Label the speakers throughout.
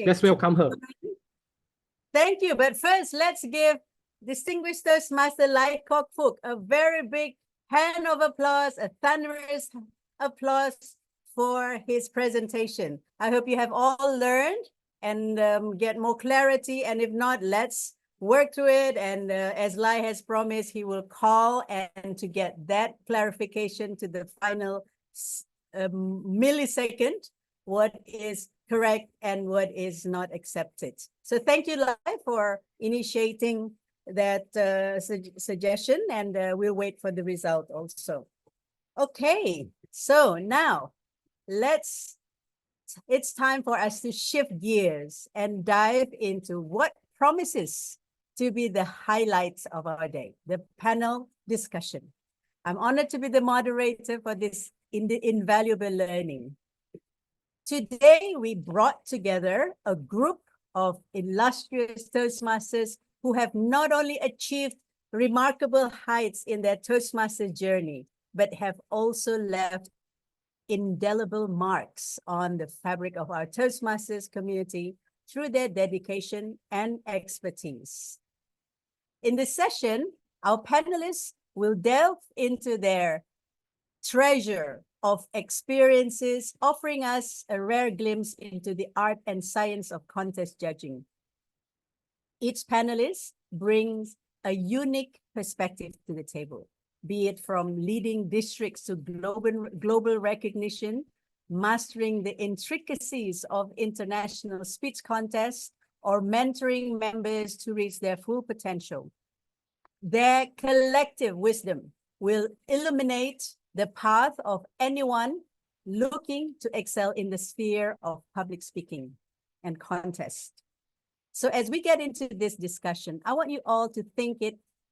Speaker 1: Let's welcome her.
Speaker 2: Thank you. But first, let's give distinguished Toastmaster Lai Kok Fook a very big hand of applause, a thunderous applause for his presentation. I hope you have all learned and get more clarity. And if not, let's work through it. And as Lai has promised, he will call and to get that clarification to the final millisecond, what is correct and what is not accepted. So thank you, Lai, for initiating that suggestion, and we'll wait for the result also. Okay, so now it's time for us to shift gears and dive into what promises to be the highlights of our day, the panel discussion. I'm honored to be the moderator for this invaluable learning. Today, we brought together a group of illustrious Toastmasters who have not only achieved remarkable heights in their Toastmaster journey, but have also left indelible marks on the fabric of our Toastmasters community through their dedication and expertise. In this session, our panelists will delve into their treasure of experiences, offering us a rare glimpse into the art and science of contest judging. Each panelist brings a unique perspective to the table, be it from leading districts to global recognition, mastering the intricacies of international speech contests, or mentoring members to reach their full potential. Their collective wisdom will illuminate the path of anyone looking to excel in the sphere of public speaking and contest. So as we get into this discussion, I want you all to think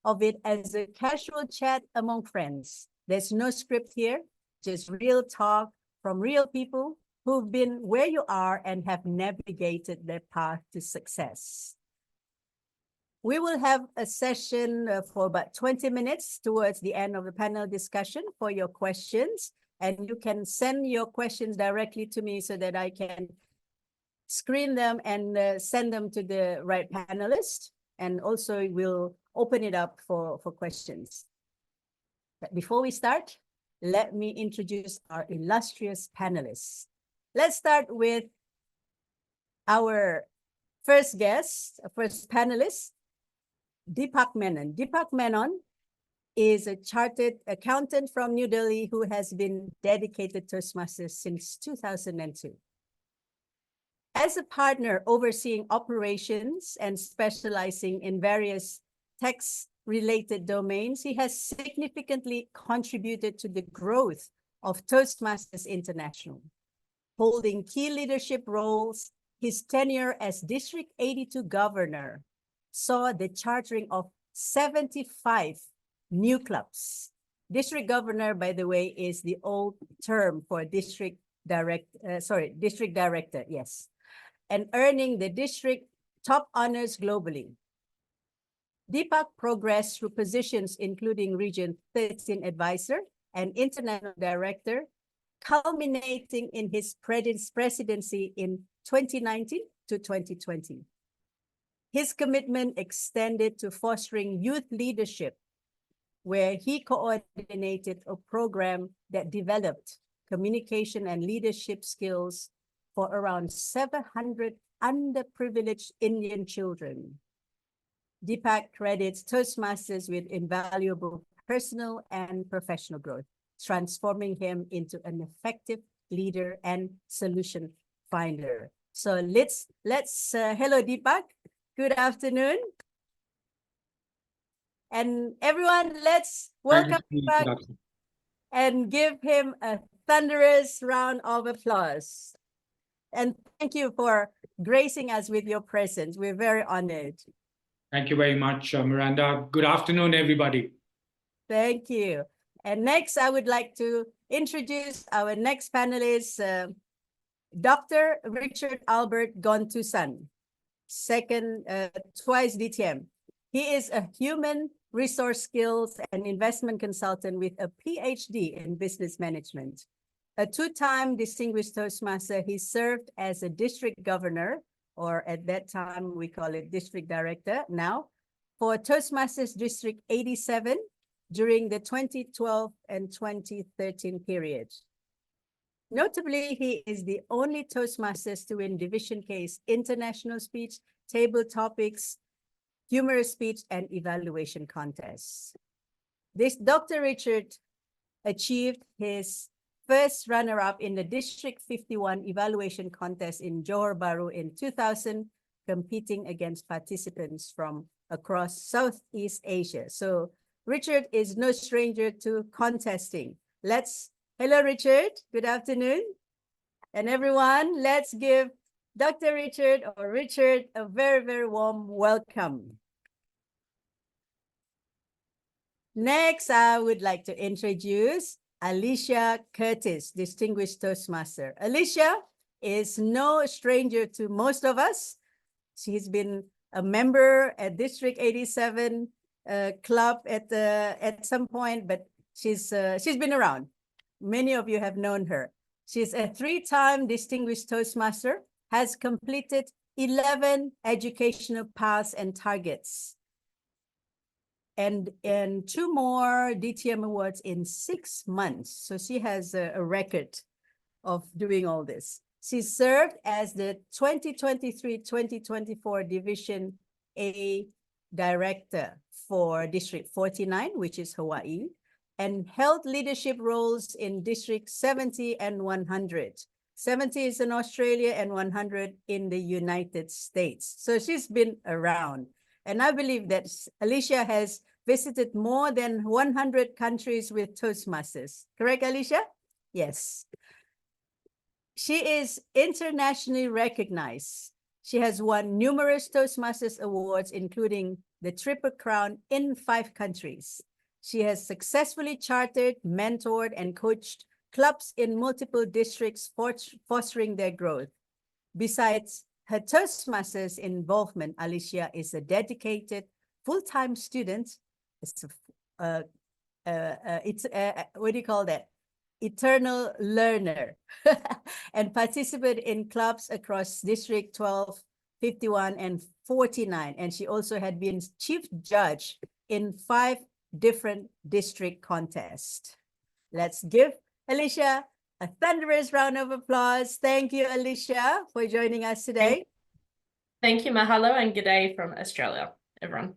Speaker 2: of it as a casual chat among friends. There's no script here, just real talk from real people who've been where you are and have navigated their path to success. We will have a session for about 20 minutes towards the end of the panel discussion for your questions. And you can send your questions directly to me so that I can screen them and send them to the right panelist. And also we'll open it up for questions. But before we start, let me introduce our illustrious panelists. Let's start with our first guest, first panelist, Deepak Menon. Deepak Menon is a chartered accountant from New Delhi who has been dedicated to Toastmasters since 2002. As a partner overseeing operations and specializing in various tax-related domains, he has significantly contributed to the growth of Toastmasters International. Holding key leadership roles, his tenure as District 82 Governor saw the chartering of 75 new clubs. District Governor, by the way, is the old term for district director, yes. And earning the district top honors globally. Deepak progressed through positions including Region 13 Advisor and International Director, culminating in his presidency in 2019 to 2020. His commitment extended to fostering youth leadership, where he coordinated a program that developed communication and leadership skills for around 700 underprivileged Indian children. Deepak credits Toastmasters with invaluable personal and professional growth, transforming him into an effective leader and solution finder. So let's hello Deepak. Good afternoon. And everyone, let's welcome Deepak and give him a thunderous round of applause. And thank you for gracing us with your presence. We're very honored.
Speaker 3: Thank you very much, Miranda. Good afternoon, everybody.
Speaker 2: Thank you. And next, I would like to introduce our next panelist, Dr. Richard Albert Gontusan, twice DTM. He is a human resource skills and investment consultant with a PhD in business management. a two-time distinguished Toastmaster. He served as a district governor, or at that time we call it district director now, for Toastmasters District 87 during the 2012 and 2013 period. Notably, he is the only Toastmasters to win Division K's international speech, table topics, humorous speech, and evaluation contests. This Dr. Richard achieved his first runner-up in the District 51 evaluation contest in Johor Bahru in 2000, competing against participants from across Southeast Asia. So Richard is no stranger to contesting. Hello, Richard. Good afternoon. And everyone, let's give Dr. Richard a very, very warm welcome. Next, I would like to introduce Alicia Curtis, Distinguished Toastmaster. Alicia is no stranger to most of us. She's been a member at District 87 club at some point, but she's been around. Many of you have known her. She's a three-time Distinguished Toastmaster, has completed 11 educational paths and targets, and 2 more DTM awards in 6 months. So she has a record of doing all this. She served as the 2023-2024 Division A Director for District 49, which is Hawaii, and held leadership roles in District 70 and 100. 70 is in Australia and 100 in the United States. So she's been around. And I believe that Alicia has visited more than 100 countries with Toastmasters. Correct, Alicia? Yes. She is internationally recognized. She has won numerous Toastmasters awards, including the Triple Crown in 5 countries. She has successfully chartered, mentored, and coached clubs in multiple districts, fostering their growth. Besides her Toastmasters involvement, Alicia is a dedicated full-time student. It's what do you call that? Eternal learner and participate in clubs across District 12, 51, and 49. And she also had been chief judge in 5 different district contests. Let's give Alicia a thunderous round of applause. Thank you, Alicia, for joining us today.
Speaker 1: Thank you, mahalo, and good day from Australia, everyone.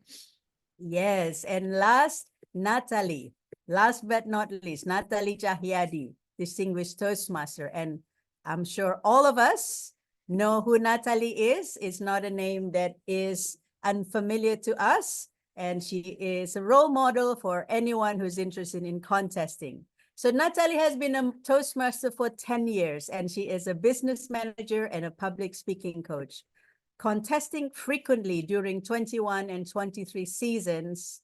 Speaker 2: Yes, and last but not least, Natali Tjahjadi, Distinguished Toastmaster. And I'm sure all of us know who Natali is. It's not a name that is unfamiliar to us. And she is a role model for anyone who's interested in contesting. So Natali has been a Toastmaster for 10 years, and she is a business manager and a public speaking coach. Contesting frequently during 21 and 23 seasons,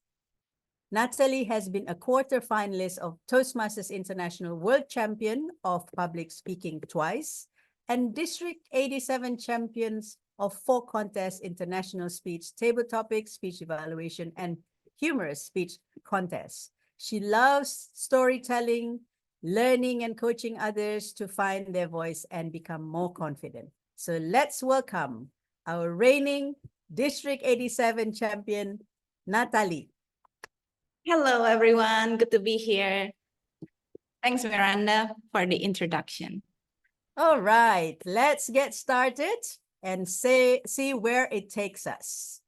Speaker 2: Natali has been a quarter-finalist of Toastmasters International World Champion of Public Speaking twice, and District 87 Champions of 4 contests, international speech, table topics, speech evaluation, and humorous speech contests. She loves storytelling, learning and coaching others to find their voice and become more confident. So let's welcome our reigning District 87 champion, Natali.
Speaker 4: Hello, everyone. Good to be here. Thanks, Miranda, for the introduction.
Speaker 2: All right, let's get started and see where it takes us.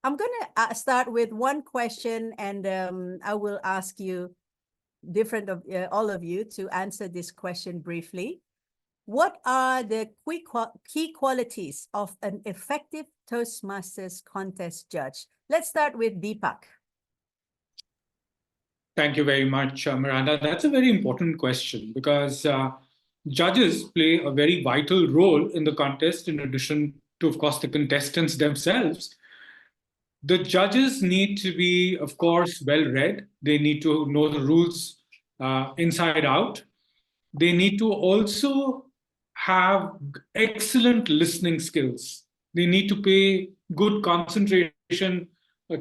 Speaker 2: I'm going to start with one question, and I will ask you, all of you, to answer this question briefly. What are the key qualities of an effective Toastmasters contest judge? Let's start with Deepak.
Speaker 3: Thank you very much, Miranda. That's a very important question because judges play a very vital role in the contest, in addition to, of course, the contestants themselves. The judges need to be, of course, well-read. They need to know the rules inside out. They need to also have excellent listening skills. They need to pay good concentration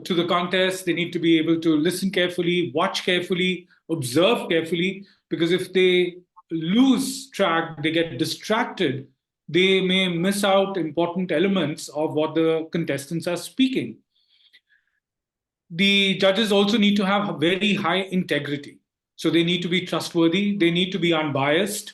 Speaker 3: to the contest. They need to be able to listen carefully, watch carefully, observe carefully, because if they lose track, they get distracted, they may miss out important elements of what the contestants are speaking. The judges also need to have very high integrity. So they need to be trustworthy, they need to be unbiased,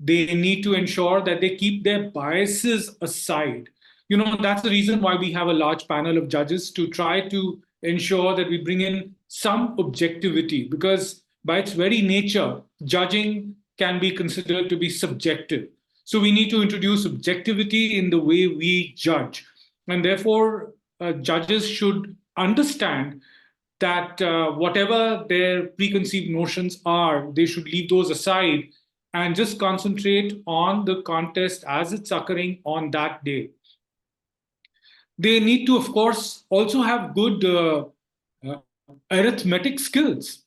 Speaker 3: they need to ensure that they keep their biases aside. You know, that's the reason why we have a large panel of judges, to try to ensure that we bring in some objectivity, because by its very nature, judging can be considered to be subjective. So we need to introduce objectivity in the way we judge. And therefore, judges should understand that whatever their preconceived notions are, they should leave those aside and just concentrate on the contest as it's occurring on that day. They need to, of course, also have good arithmetic skills.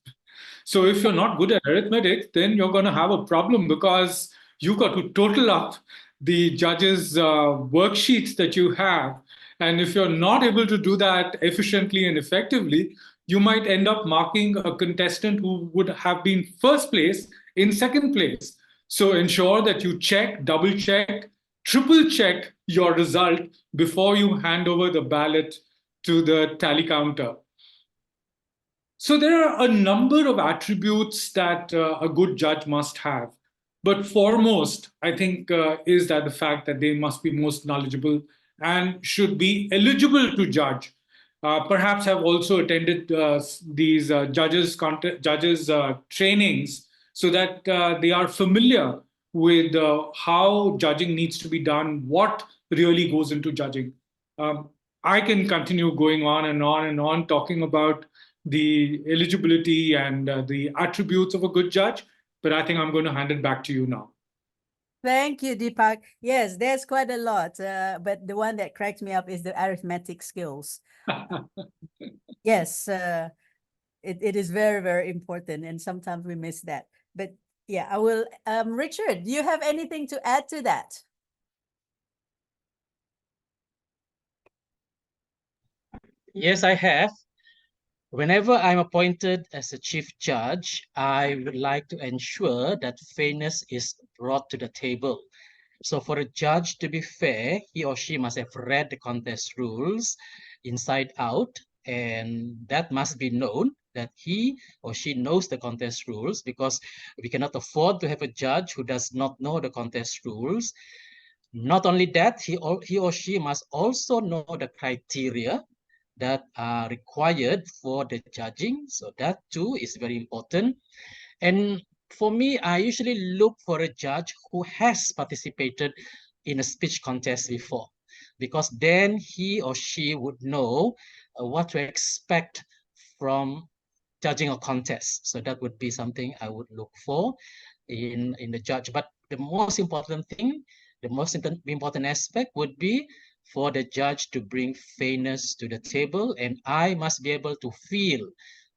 Speaker 3: So if you're not good at arithmetic, then you're going to have a problem, because you've got to total up the judges' worksheets that you have. And if you're not able to do that efficiently and effectively, you might end up marking a contestant who would have been first place in second place. So ensure that you check, double check, triple check your result before you hand over the ballot to the tally counter. So there are a number of attributes that a good judge must have. But foremost, I think, is that the fact that they must be most knowledgeable and should be eligible to judge. Perhaps have also attended these judges trainings, so that they are familiar with how judging needs to be done, what really goes into judging. I can continue going on and on and on talking about the eligibility and the attributes of a good judge, but I think I'm going to hand it back to you now.
Speaker 2: Thank you, Deepak. Yes, there's quite a lot, but the one that cracks me up is the arithmetic skills. Yes, it is very, very important, and sometimes we miss that. But yeah, I will. Richard, do you have anything to add to that?
Speaker 5: Yes, I have. Whenever I'm appointed as a chief judge, I would like to ensure that fairness is brought to the table. So for a judge to be fair, he or she must have read the contest rules inside out, and that must be known, that he or she knows the contest rules, because we cannot afford to have a judge who does not know the contest rules. Not only that, he or she must also know the criteria that are required for the judging. So that too is very important. And for me, I usually look for a judge who has participated in a speech contest before, because then he or she would know what to expect from judging a contest. So that would be something I would look for in the judge. But the most important thing, the most important aspect would be for the judge to bring fairness to the table, and I must be able to feel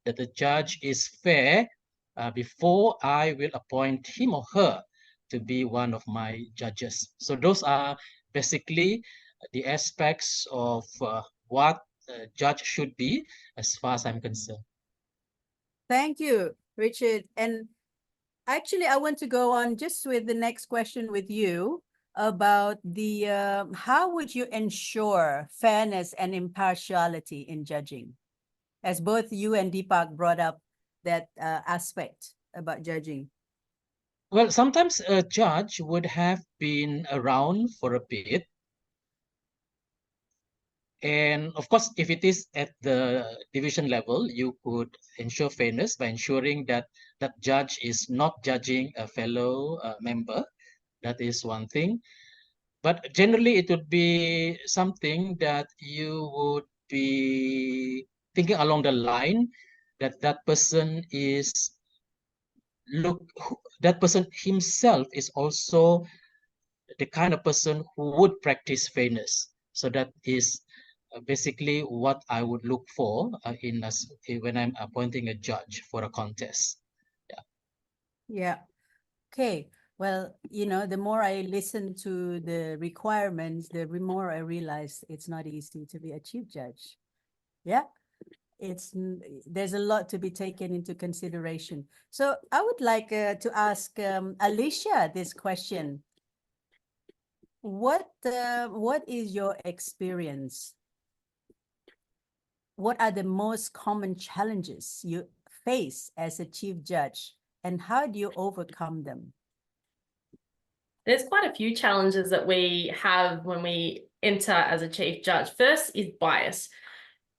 Speaker 5: that the judge is fair before I will appoint him or her to be one of my judges. So those are basically the aspects of what a judge should be, as far as I'm concerned.
Speaker 2: Thank you, Richard. And actually, I want to go on just with the next question with you about the how would you ensure fairness and impartiality in judging, as both you and Deepak brought up that aspect about judging.
Speaker 5: Well, sometimes a judge would have been around for a bit. And of course, if it is at the division level, you could ensure fairness by ensuring that that judge is not judging a fellow member. That is one thing. But generally, it would be something that you would be thinking along the line that that person that person himself is also the kind of person who would practice fairness. So that is basically what I would look for when I'm appointing a judge for a contest.
Speaker 2: Yeah. Okay. Well, you know, the more I listen to the requirements, the more I realize it's not easy to be a chief judge. Yeah. there's a lot to be taken into consideration. So I would like to ask Alicia this question. What is your experience? What are the most common challenges you face as a chief judge, and how do you overcome them?
Speaker 1: There's quite a few challenges that we have when we enter as a chief judge. First is bias.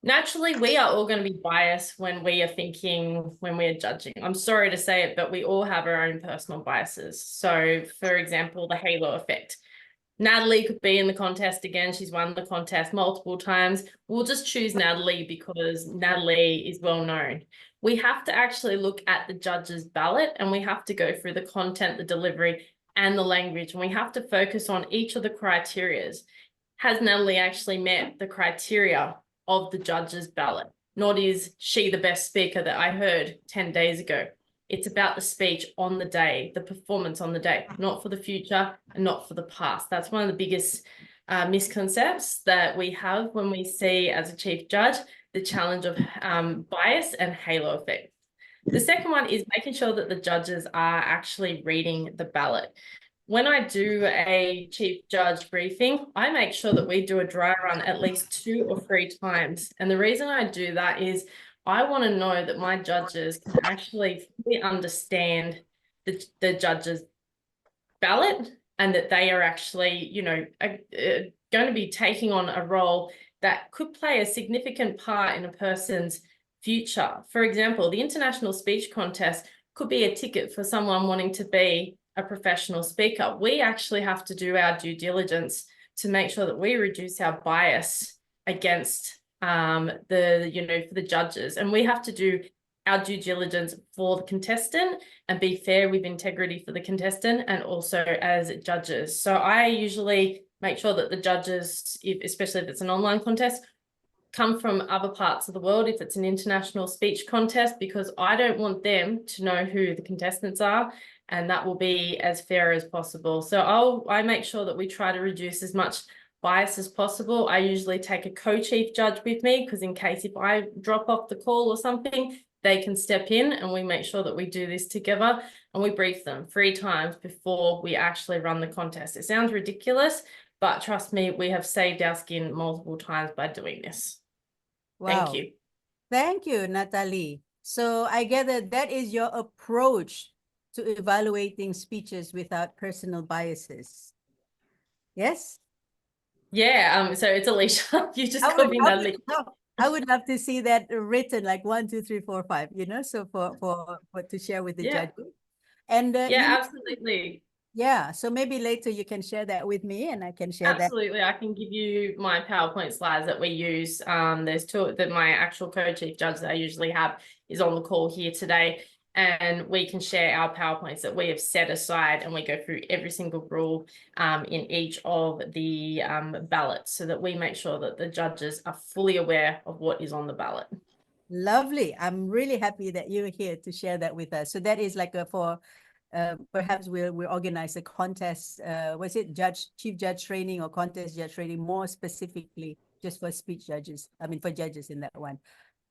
Speaker 1: Naturally, we are all going to be biased when we are thinking, when we are judging. I'm sorry to say it, but we all have our own personal biases. So, for example, the halo effect. Natali could be in the contest again. She's won the contest multiple times. We'll just choose Natali because Natali is well known. We have to actually look at the judge's ballot, and we have to go through the content, the delivery, and the language. And we have to focus on each of the criterias. Has Natali actually met the criteria of the judge's ballot? Not is she the best speaker that I heard 10 days ago. It's about the speech on the day, the performance on the day, not for the future and not for the past. That's one of the biggest misconceptions that we have when we see as a chief judge the challenge of bias and halo effect. The second one is making sure that the judges are actually reading the ballot. When I do a chief judge briefing, I make sure that we do a dry run at least 2 or 3 times. And the reason I do that is I want to know that my judges can actually fully understand the judge's ballot, and that they are actually, you know, going to be taking on a role that could play a significant part in a person's future. For example, the International Speech Contest could be a ticket for someone wanting to be a professional speaker. We actually have to do our due diligence to make sure that we reduce our bias against for the judges. And we have to do our due diligence for the contestant and be fair with integrity for the contestant and also as judges. So I usually make sure that the judges, especially if it's an online contest, come from other parts of the world if it's an international speech contest, because I don't want them to know who the contestants are, and that will be as fair as possible. So I make sure that we try to reduce as much bias as possible. I usually take a co-chief judge with me, because in case if I drop off the call or something, they can step in, and we make sure that we do this together, and we brief them 3 times before we actually run the contest. It sounds ridiculous, but trust me, we have saved our skin multiple times by doing this.
Speaker 2: Wow.
Speaker 1: Thank you.
Speaker 2: Thank you, Natali. So I gather that is your approach to evaluating speeches without personal biases. Yes?
Speaker 1: Yeah, so it's Alicia. You just called me Natali.
Speaker 2: I would love to see that written, like 1, 2, 3, 4, 5, you know, so for to share with the judges. And
Speaker 1: yeah, absolutely.
Speaker 2: Yeah, so maybe later you can share that with me, and I can share that.
Speaker 1: Absolutely, I can give you my PowerPoint slides that we use. There's 2 that my actual co-chief judge that I usually have is on the call here today, and we can share our PowerPoints that we have set aside, and we go through every single rule in each of the ballots, so that we make sure that the judges are fully aware of what is on the ballot.
Speaker 2: Lovely. I'm really happy that you're here to share that with us. So that is like perhaps we'll organize a contest. Was it chief judge training or contest judge training, more specifically just for speech judges? I mean, for judges in that one.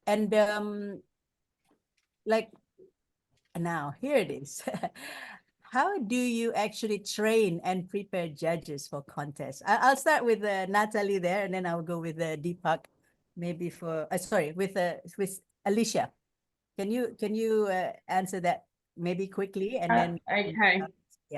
Speaker 2: And like now, here it is. How do you actually train and prepare judges for contests? I'll start with Natali there, and then I'll go with Deepak, maybe for with Alicia. Can you answer that maybe quickly, and then
Speaker 1: okay.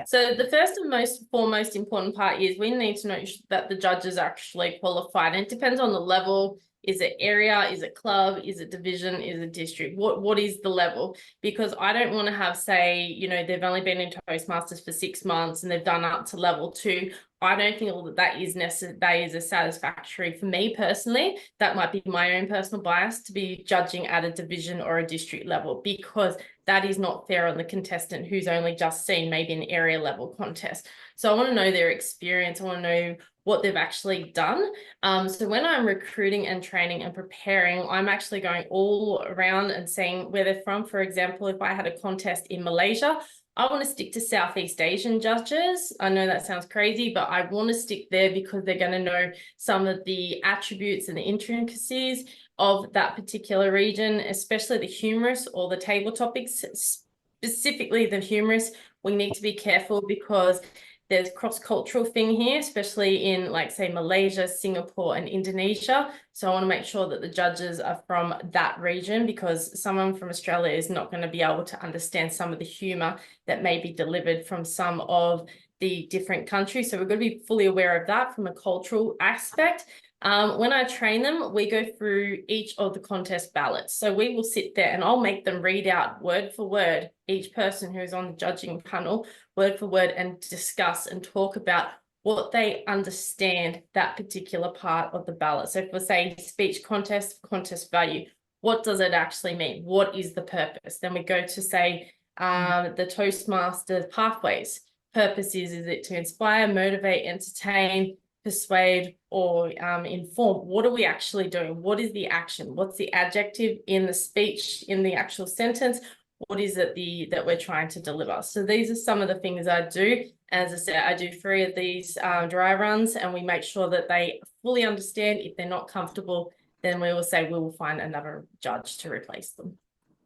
Speaker 1: So the first and most important part is we need to know that the judges are actually qualified, and it depends on the level. Is it area? Is it club? Is it division? Is it district? What is the level? Because I don't want to have, say, you know, they've only been in Toastmasters for 6 months and they've done up to level 2. I don't think that is a satisfactory for me personally. That might be my own personal bias to be judging at a division or a district level, because that is not fair on the contestant who's only just seen maybe an area level contest. So I want to know their experience. I want to know what they've actually done. So when I'm recruiting and training and preparing, I'm actually going all around and seeing where they're from. For example, if I had a contest in Malaysia, I want to stick to Southeast Asian judges. I know that sounds crazy, but I want to stick there because they're going to know some of the attributes and the intricacies of that particular region, especially the humorous or the table topics, specifically the humorous. We need to be careful because there's cross-cultural thing here, especially in, like, say, Malaysia, Singapore, and Indonesia. So I want to make sure that the judges are from that region, because someone from Australia is not going to be able to understand some of the humor that may be delivered from some of the different countries. So we're going to be fully aware of that from a cultural aspect. When I train them, we go through each of the contest ballots. So we will sit there and I'll make them read out word for word, each person who's on the judging panel, word for word, and discuss and talk about what they understand that particular part of the ballot. So if we're saying speech contest, contest value, what does it actually mean? What is the purpose? Then we go to say the Toastmaster pathways. Purpose is it to inspire, motivate, entertain, persuade, or inform? What are we actually doing? What is the action? What's the adjective in the speech, in the actual sentence? What is it that we're trying to deliver? So these are some of the things I do. As I said, I do 3 of these dry runs, and we make sure that they fully understand. If they're not comfortable, then we will say we will find another judge to replace them.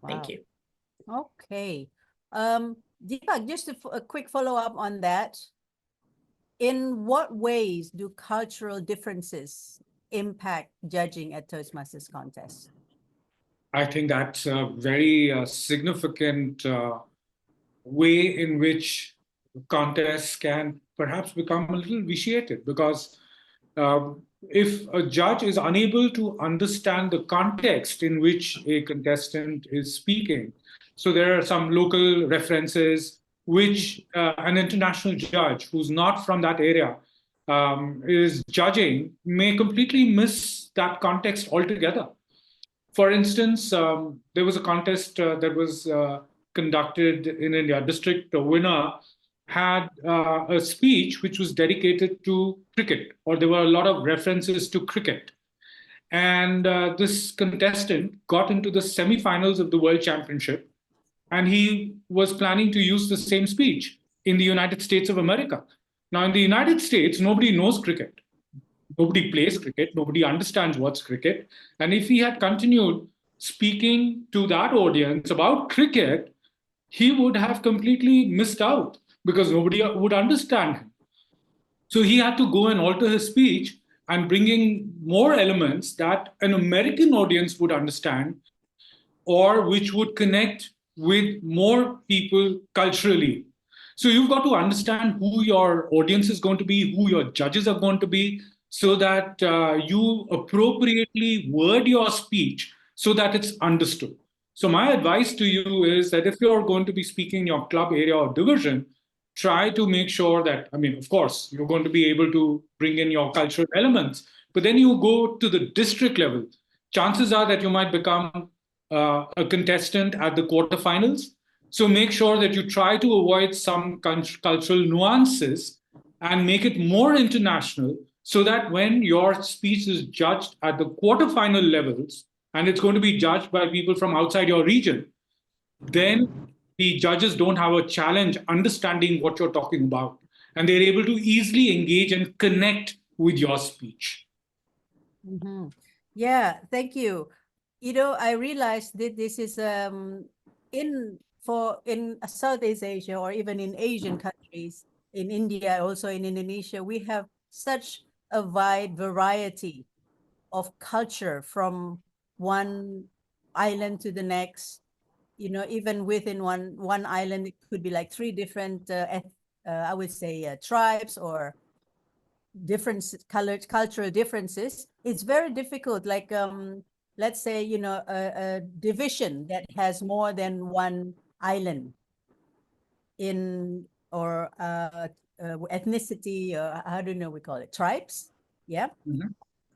Speaker 1: Thank
Speaker 2: Wow.
Speaker 1: you.
Speaker 2: Okay. Deepak, just a quick follow-up on that. In what ways do cultural differences impact judging at Toastmasters contest?
Speaker 3: I think that's a very significant way in which contests can perhaps become a little vitiated, because if a judge is unable to understand the context in which a contestant is speaking, so there are some local references which an international judge who's not from that area is judging, may completely miss that context altogether. For instance, there was a contest that was conducted in India. District winner had a speech which was dedicated to cricket, or there were a lot of references to cricket. And this contestant got into the semifinals of the World Championship, and he was planning to use the same speech in the United States of America. Now, in the United States, nobody knows cricket. Nobody plays cricket. Nobody understands what's cricket. And if he had continued speaking to that audience about cricket, he would have completely missed out because nobody would understand him. So he had to go and alter his speech and bring in more elements that an American audience would understand, or which would connect with more people culturally. So you've got to understand who your audience is going to be, who your judges are going to be, so that you appropriately word your speech so that it's understood. So my advice to you is that if you're going to be speaking in your club area or division, try to make sure that, I mean, of course, you're going to be able to bring in your cultural elements, but then you go to the district level. Chances are that you might become a contestant at the quarterfinals. So make sure that you try to avoid some cultural nuances and make it more international, so that when your speech is judged at the quarterfinal levels, and it's going to be judged by people from outside your region, then the judges don't have a challenge understanding what you're talking about. And they're able to easily engage and connect with your speech.
Speaker 2: Mm-hmm. Yeah, thank you. You know, I realized that this is in Southeast Asia, or even in Asian countries, in India, also in Indonesia, we have such a wide variety of culture from one island to the next. You know, even within one island, it could be like 3 different, I would say, tribes or different cultural differences. It's very difficult. Like, let's say, you know, a division that has more than one island in, or ethnicity, or how do you know we call it, tribes? Yeah.
Speaker 3: Mm-hmm.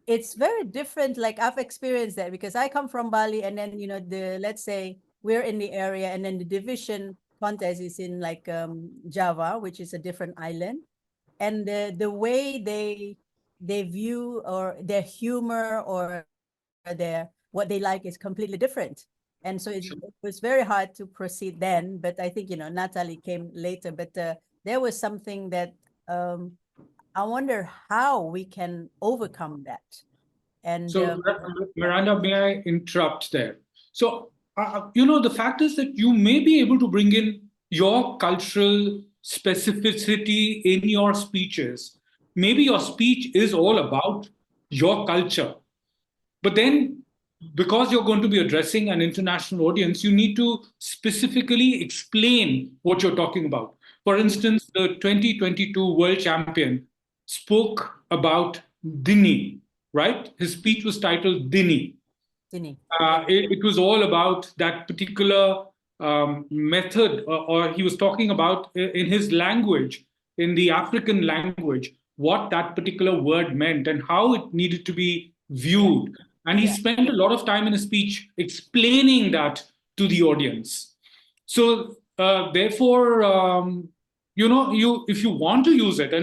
Speaker 2: It's very different. Like, I've experienced that because I come from Bali, and then, you know, let's say we're in the area, and then the division contest is in like Java, which is a different island, and the way they view, or their humor, or what they like is completely different. And so it was very hard to proceed then, but I think, Natali came later, but there was something that I wonder how we can overcome that. And
Speaker 3: so, Miranda, may I interrupt there? So, the fact is that you may be able to bring in your cultural specificity in your speeches. Maybe your speech is all about your culture. But then, because you're going to be addressing an international audience, you need to specifically explain what you're talking about. For instance, the 2022 world champion spoke about Dini, right? His speech was titled Dini.
Speaker 2: Dini.
Speaker 3: It was all about that particular method, or he was talking about in his language, in the African language, what that particular word meant and how it needed to be viewed. And he spent a lot of time in his speech explaining that to the audience. So therefore, if you want to use it,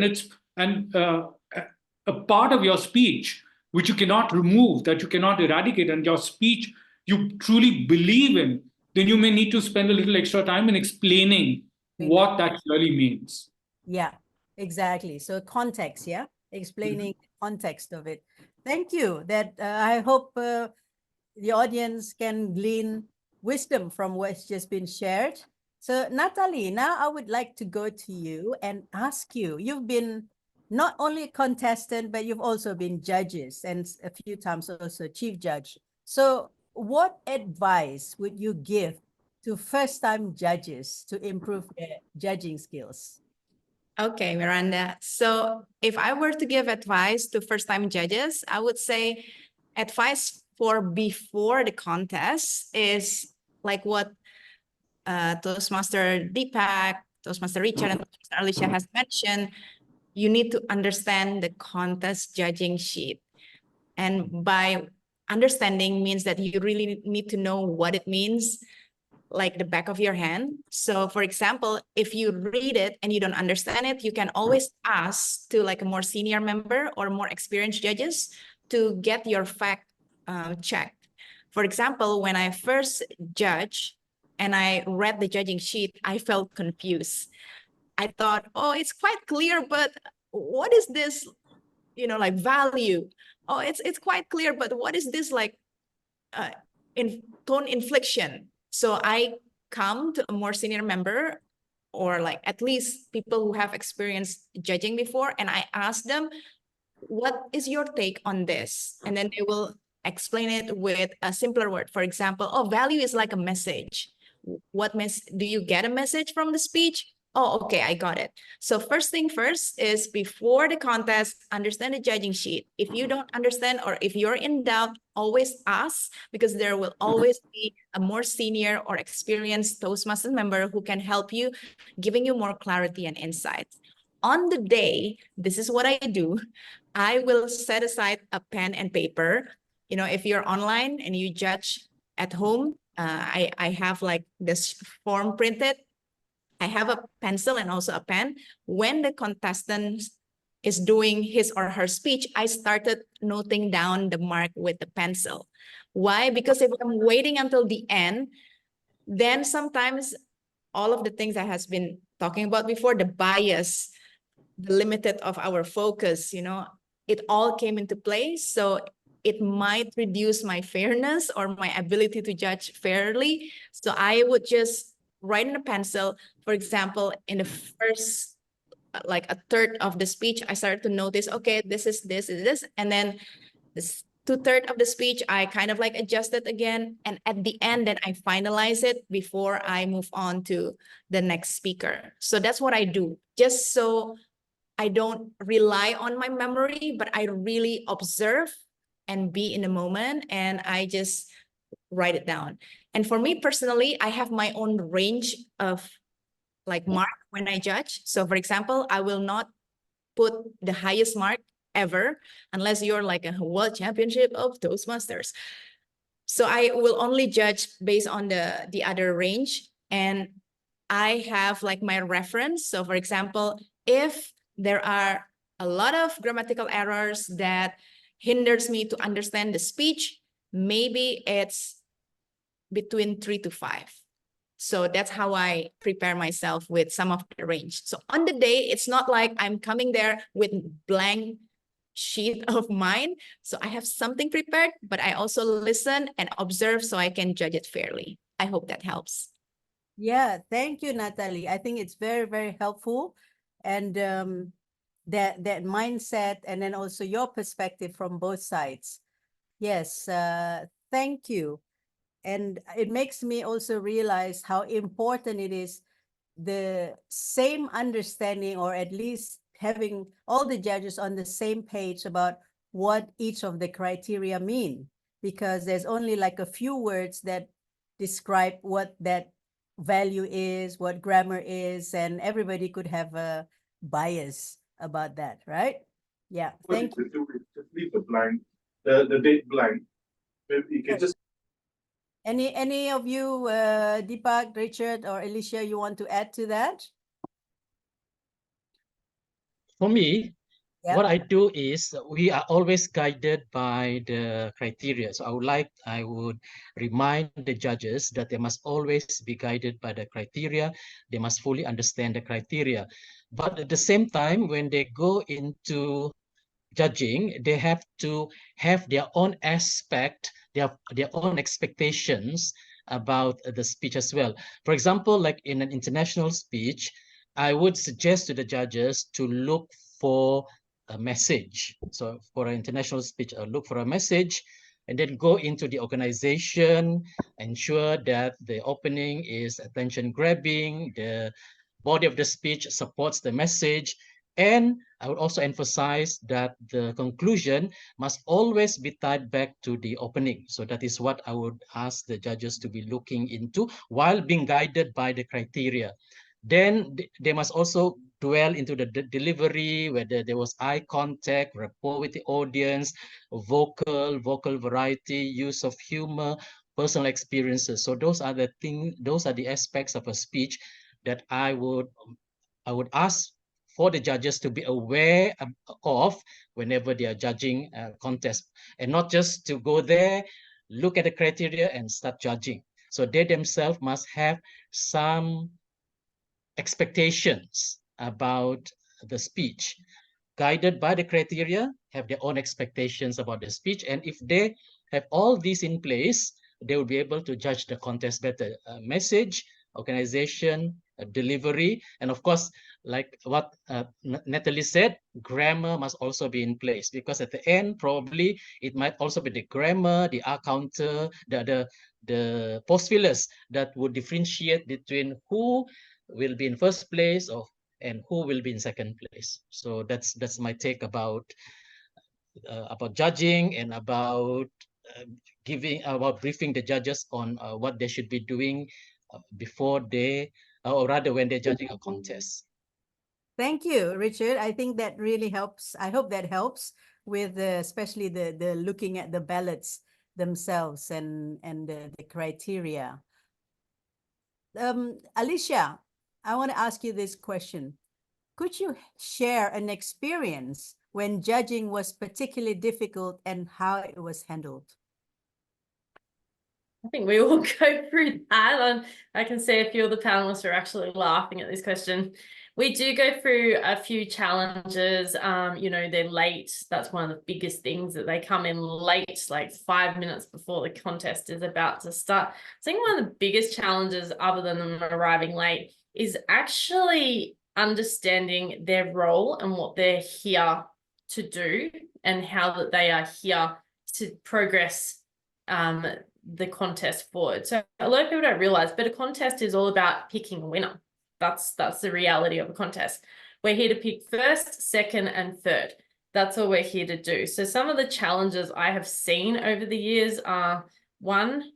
Speaker 3: and a part of your speech which you cannot remove, that you cannot eradicate, and your speech you truly believe in, then you may need to spend a little extra time in explaining what that really means.
Speaker 2: Yeah, exactly. So context, explaining the context of it. Thank you. That I hope the audience can glean wisdom from what's just been shared. So Natali, now I would like to go to you and ask you, you've been not only a contestant, but you've also been judges and a few times also chief judge. So what advice would you give to first-time judges to improve their judging skills?
Speaker 4: Okay, Miranda. So if I were to give advice to first-time judges, I would say advice for before the contest is like what Toastmaster Deepak, Toastmaster Richard, and Toastmaster Alicia has mentioned. You need to understand the contest judging sheet. And by understanding means that you really need to know what it means, like the back of your hand. So for example, if you read it and you don't understand it, you can always ask to like a more senior member or more experienced judges to get your fact checked. For example, when I first judged and I read the judging sheet, I felt confused. I thought, oh, it's quite clear, but what is this, like value? Oh, it's quite clear, but what is this like in tone inflection? So I come to a more senior member or like at least people who have experienced judging before, and I ask them, what is your take on this? And then they will explain it with a simpler word. For example, oh, value is like a message. What do you get a message from the speech? Oh, okay, I got it. So first thing first is before the contest, understand the judging sheet. If you don't understand or if you're in doubt, always ask, because there will always be a more senior or experienced Toastmaster member who can help you, giving you more clarity and insights. On the day, this is what I do. I will set aside a pen and paper. If you're online and you judge at home, I have like this form printed. I have a pencil and also a pen. When the contestant is doing his or her speech, I started noting down the mark with the pencil. Why? Because if I'm waiting until the end, then sometimes all of the things I has been talking about before, the bias, the limited of our focus, it all came into play. So it might reduce my fairness or my ability to judge fairly. So I would just write in a pencil. For example, in the first, like a third of the speech, I started to notice, okay, this is this. And then this 2/3 of the speech, I kind of like adjust it again. And at the end, then I finalize it before I move on to the next speaker. So that's what I do, just so I don't rely on my memory, but I really observe and be in the moment, and I just write it down. And for me personally, I have my own range of like mark when I judge. So for example, I will not put the highest mark ever unless you're like a world championship of Toastmasters. So I will only judge based on the other range. And I have like my reference. So for example, if there are a lot of grammatical errors that hinders me to understand the speech, maybe it's between 3 to 5. So that's how I prepare myself with some of the range. So on the day, it's not like I'm coming there with blank sheet of mine. So I have something prepared, but I also listen and observe so I can judge it fairly. I hope that helps.
Speaker 2: Yeah, thank you, Natali. I think it's very, very helpful. And that mindset, and then also your perspective from both sides. Yes, thank you. And it makes me also realize how important it is, the same understanding, or at least having all the judges on the same page about what each of the criteria mean, because there's only like a few words that describe what that value is, what grammar is, and everybody could have a bias about that, right? Yeah, thank you.
Speaker 6: Just leave the date blank. Maybe you can just.
Speaker 2: Any of you, Deepak, Richard, or Alicia, you want to add to that?
Speaker 5: For me,
Speaker 2: Yeah.
Speaker 5: what I do is we are always guided by the criteria. So I would remind the judges that they must always be guided by the criteria. They must fully understand the criteria. But at the same time, when they go into judging, they have to have their own aspect, their own expectations about the speech as well. For example, like in an international speech, I would suggest to the judges to look for a message. So for an international speech, look for a message, and then go into the organization, ensure that the opening is attention grabbing, the body of the speech supports the message, and I would also emphasize that the conclusion must always be tied back to the opening. So that is what I would ask the judges to be looking into while being guided by the criteria. Then they must also dwell into the delivery, whether there was eye contact, rapport with the audience, vocal variety, use of humor, personal experiences. So those are the aspects of a speech that I would ask for the judges to be aware of whenever they are judging a contest, and not just to go there, look at the criteria and start judging. So they themselves must have some expectations about the speech, guided by the criteria, have their own expectations about the speech. And if they have all these in place, they will be able to judge the contest better. Message, organization, delivery, and of course, like what Natali said, grammar must also be in place, because at the end, probably it might also be the grammar, the R counter, the post fillers that would differentiate between who will be in first place and who will be in second place. So that's my take about judging, and about briefing the judges on what they should be doing before they, or rather when they're judging a contest.
Speaker 2: Thank you, Richard. I think that really helps. I hope that helps with especially the looking at the ballots themselves and the criteria. Alicia, I want to ask you this question. Could you share an experience when judging was particularly difficult and how it was handled?
Speaker 1: I think we all go through that, and I can see a few of the panelists are actually laughing at this question. We do go through a few challenges. They're late. That's one of the biggest things, that they come in late, like 5 minutes before the contest is about to start. I think one of the biggest challenges, other than them arriving late, is actually understanding their role and what they're here to do, and how that they are here to progress the contest forward. So a lot of people don't realize, but a contest is all about picking a winner. That's the reality of a contest. We're here to pick first, second, and third. That's all we're here to do. So some of the challenges I have seen over the years are, one,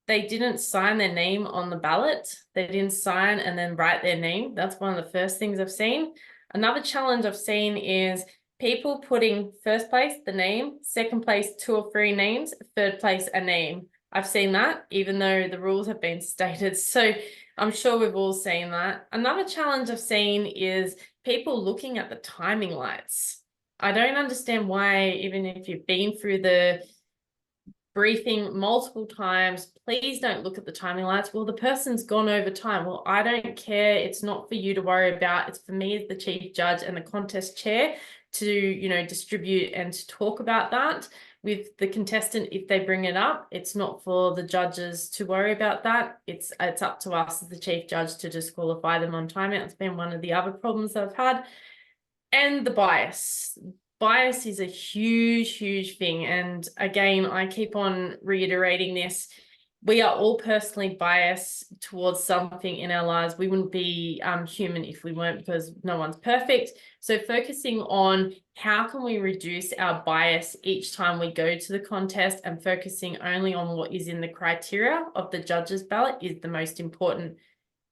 Speaker 1: they didn't sign their name on the ballot. They didn't sign and then write their name. That's one of the first things I've seen. Another challenge I've seen is people putting first place, the name, second place, 2 or 3 names, third place, a name. I've seen that, even though the rules have been stated. So I'm sure we've all seen that. Another challenge I've seen is people looking at the timing lights. I don't understand why, even if you've been through the briefing multiple times, please don't look at the timing lights. Well, the person's gone over time. Well, I don't care. It's not for you to worry about. It's for me as the chief judge and the contest chair to, you know, distribute and to talk about that with the contestant if they bring it up. It's not for the judges to worry about that. It's up to us as the chief judge to disqualify them on timeout. It's been one of the other problems I've had. And the bias. Bias is a huge, huge thing. And again, I keep on reiterating this. We are all personally biased towards something in our lives. We wouldn't be human if we weren't, because no one's perfect. So focusing on how can we reduce our bias each time we go to the contest and focusing only on what is in the criteria of the judges' ballot is the most important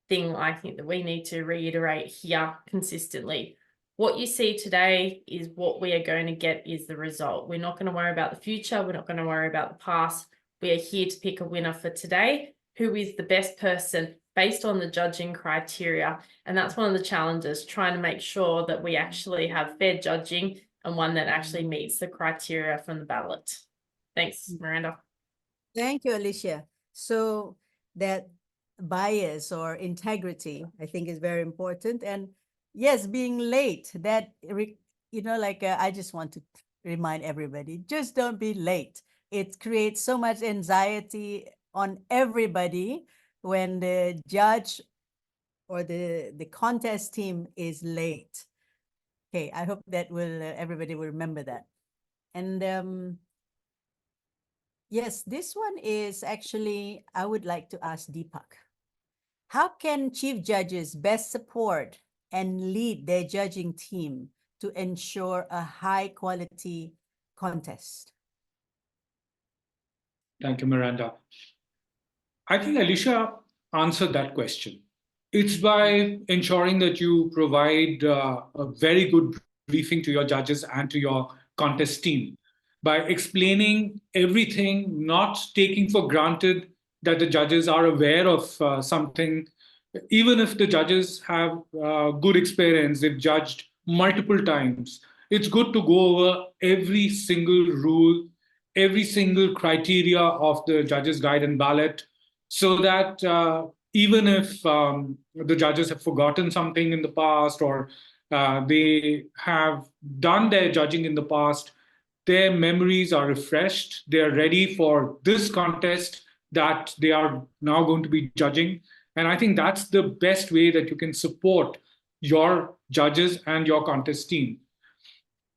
Speaker 1: thing I think that we need to reiterate here consistently. What you see today is what we are going to get is the result. We're not going to worry about the future. We're not going to worry about the past. We are here to pick a winner for today, who is the best person based on the judging criteria. And that's one of the challenges, trying to make sure that we actually have fair judging and one that actually meets the criteria from the ballot. Thanks, Miranda.
Speaker 2: Thank you, Alicia. So that bias or integrity, I think, is very important. And yes, being late, that, you know, like I just want to remind everybody, just don't be late. It creates so much anxiety on everybody when the judge or the contest team is late. Okay, I hope that will everybody will remember that. And yes, this one is actually, I would like to ask Deepak. How can chief judges best support and lead their judging team to ensure a high quality contest?
Speaker 3: Thank you, Miranda. I think Alicia answered that question. It's by ensuring that you provide a very good briefing to your judges and to your contest team, by explaining everything, not taking for granted that the judges are aware of something. Even if the judges have good experience, they've judged multiple times, it's good to go over every single rule, every single criteria of the judges' guide and ballot, so that even if the judges have forgotten something in the past, or they have done their judging in the past, their memories are refreshed. They are ready for this contest that they are now going to be judging. And I think that's the best way that you can support your judges and your contest team.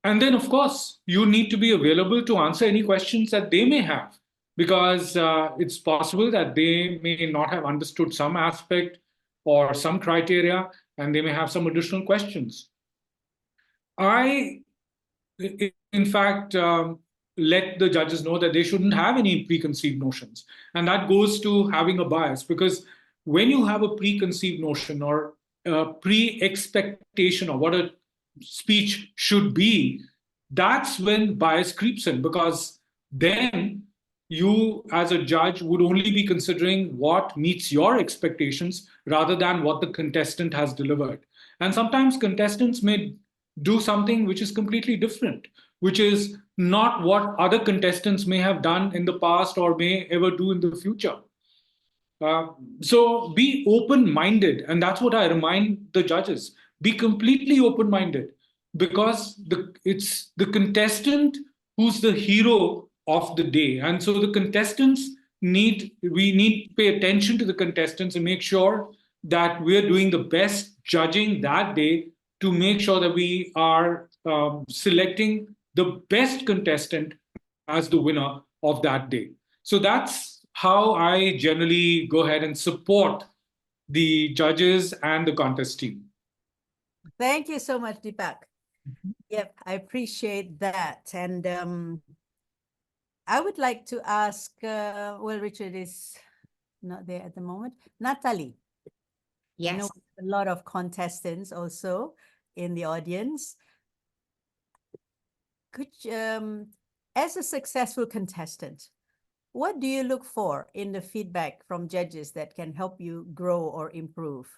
Speaker 3: And then, of course, you need to be available to answer any questions that they may have, because it's possible that they may not have understood some aspect or some criteria, and they may have some additional questions. I, in fact, let the judges know that they shouldn't have any preconceived notions. And that goes to having a bias, because when you have a preconceived notion or a pre-expectation of what a speech should be, that's when bias creeps in, because then you as a judge would only be considering what meets your expectations rather than what the contestant has delivered. And sometimes contestants may do something which is completely different, which is not what other contestants may have done in the past or may ever do in the future. So be open-minded, and that's what I remind the judges. Be completely open-minded, because it's the contestant who's the hero of the day. And so the contestants we need to pay attention to the contestants and make sure that we're doing the best judging that day to make sure that we are selecting the best contestant as the winner of that day. So that's how I generally go ahead and support the judges and the contest team.
Speaker 2: Thank you so much, Deepak. Yep, I appreciate that. And I would like to ask, well, Richard is not there at the moment. Natali. I know a lot of contestants also in the audience. Could as a successful contestant, what do you look for in the feedback from judges that can help you grow or improve?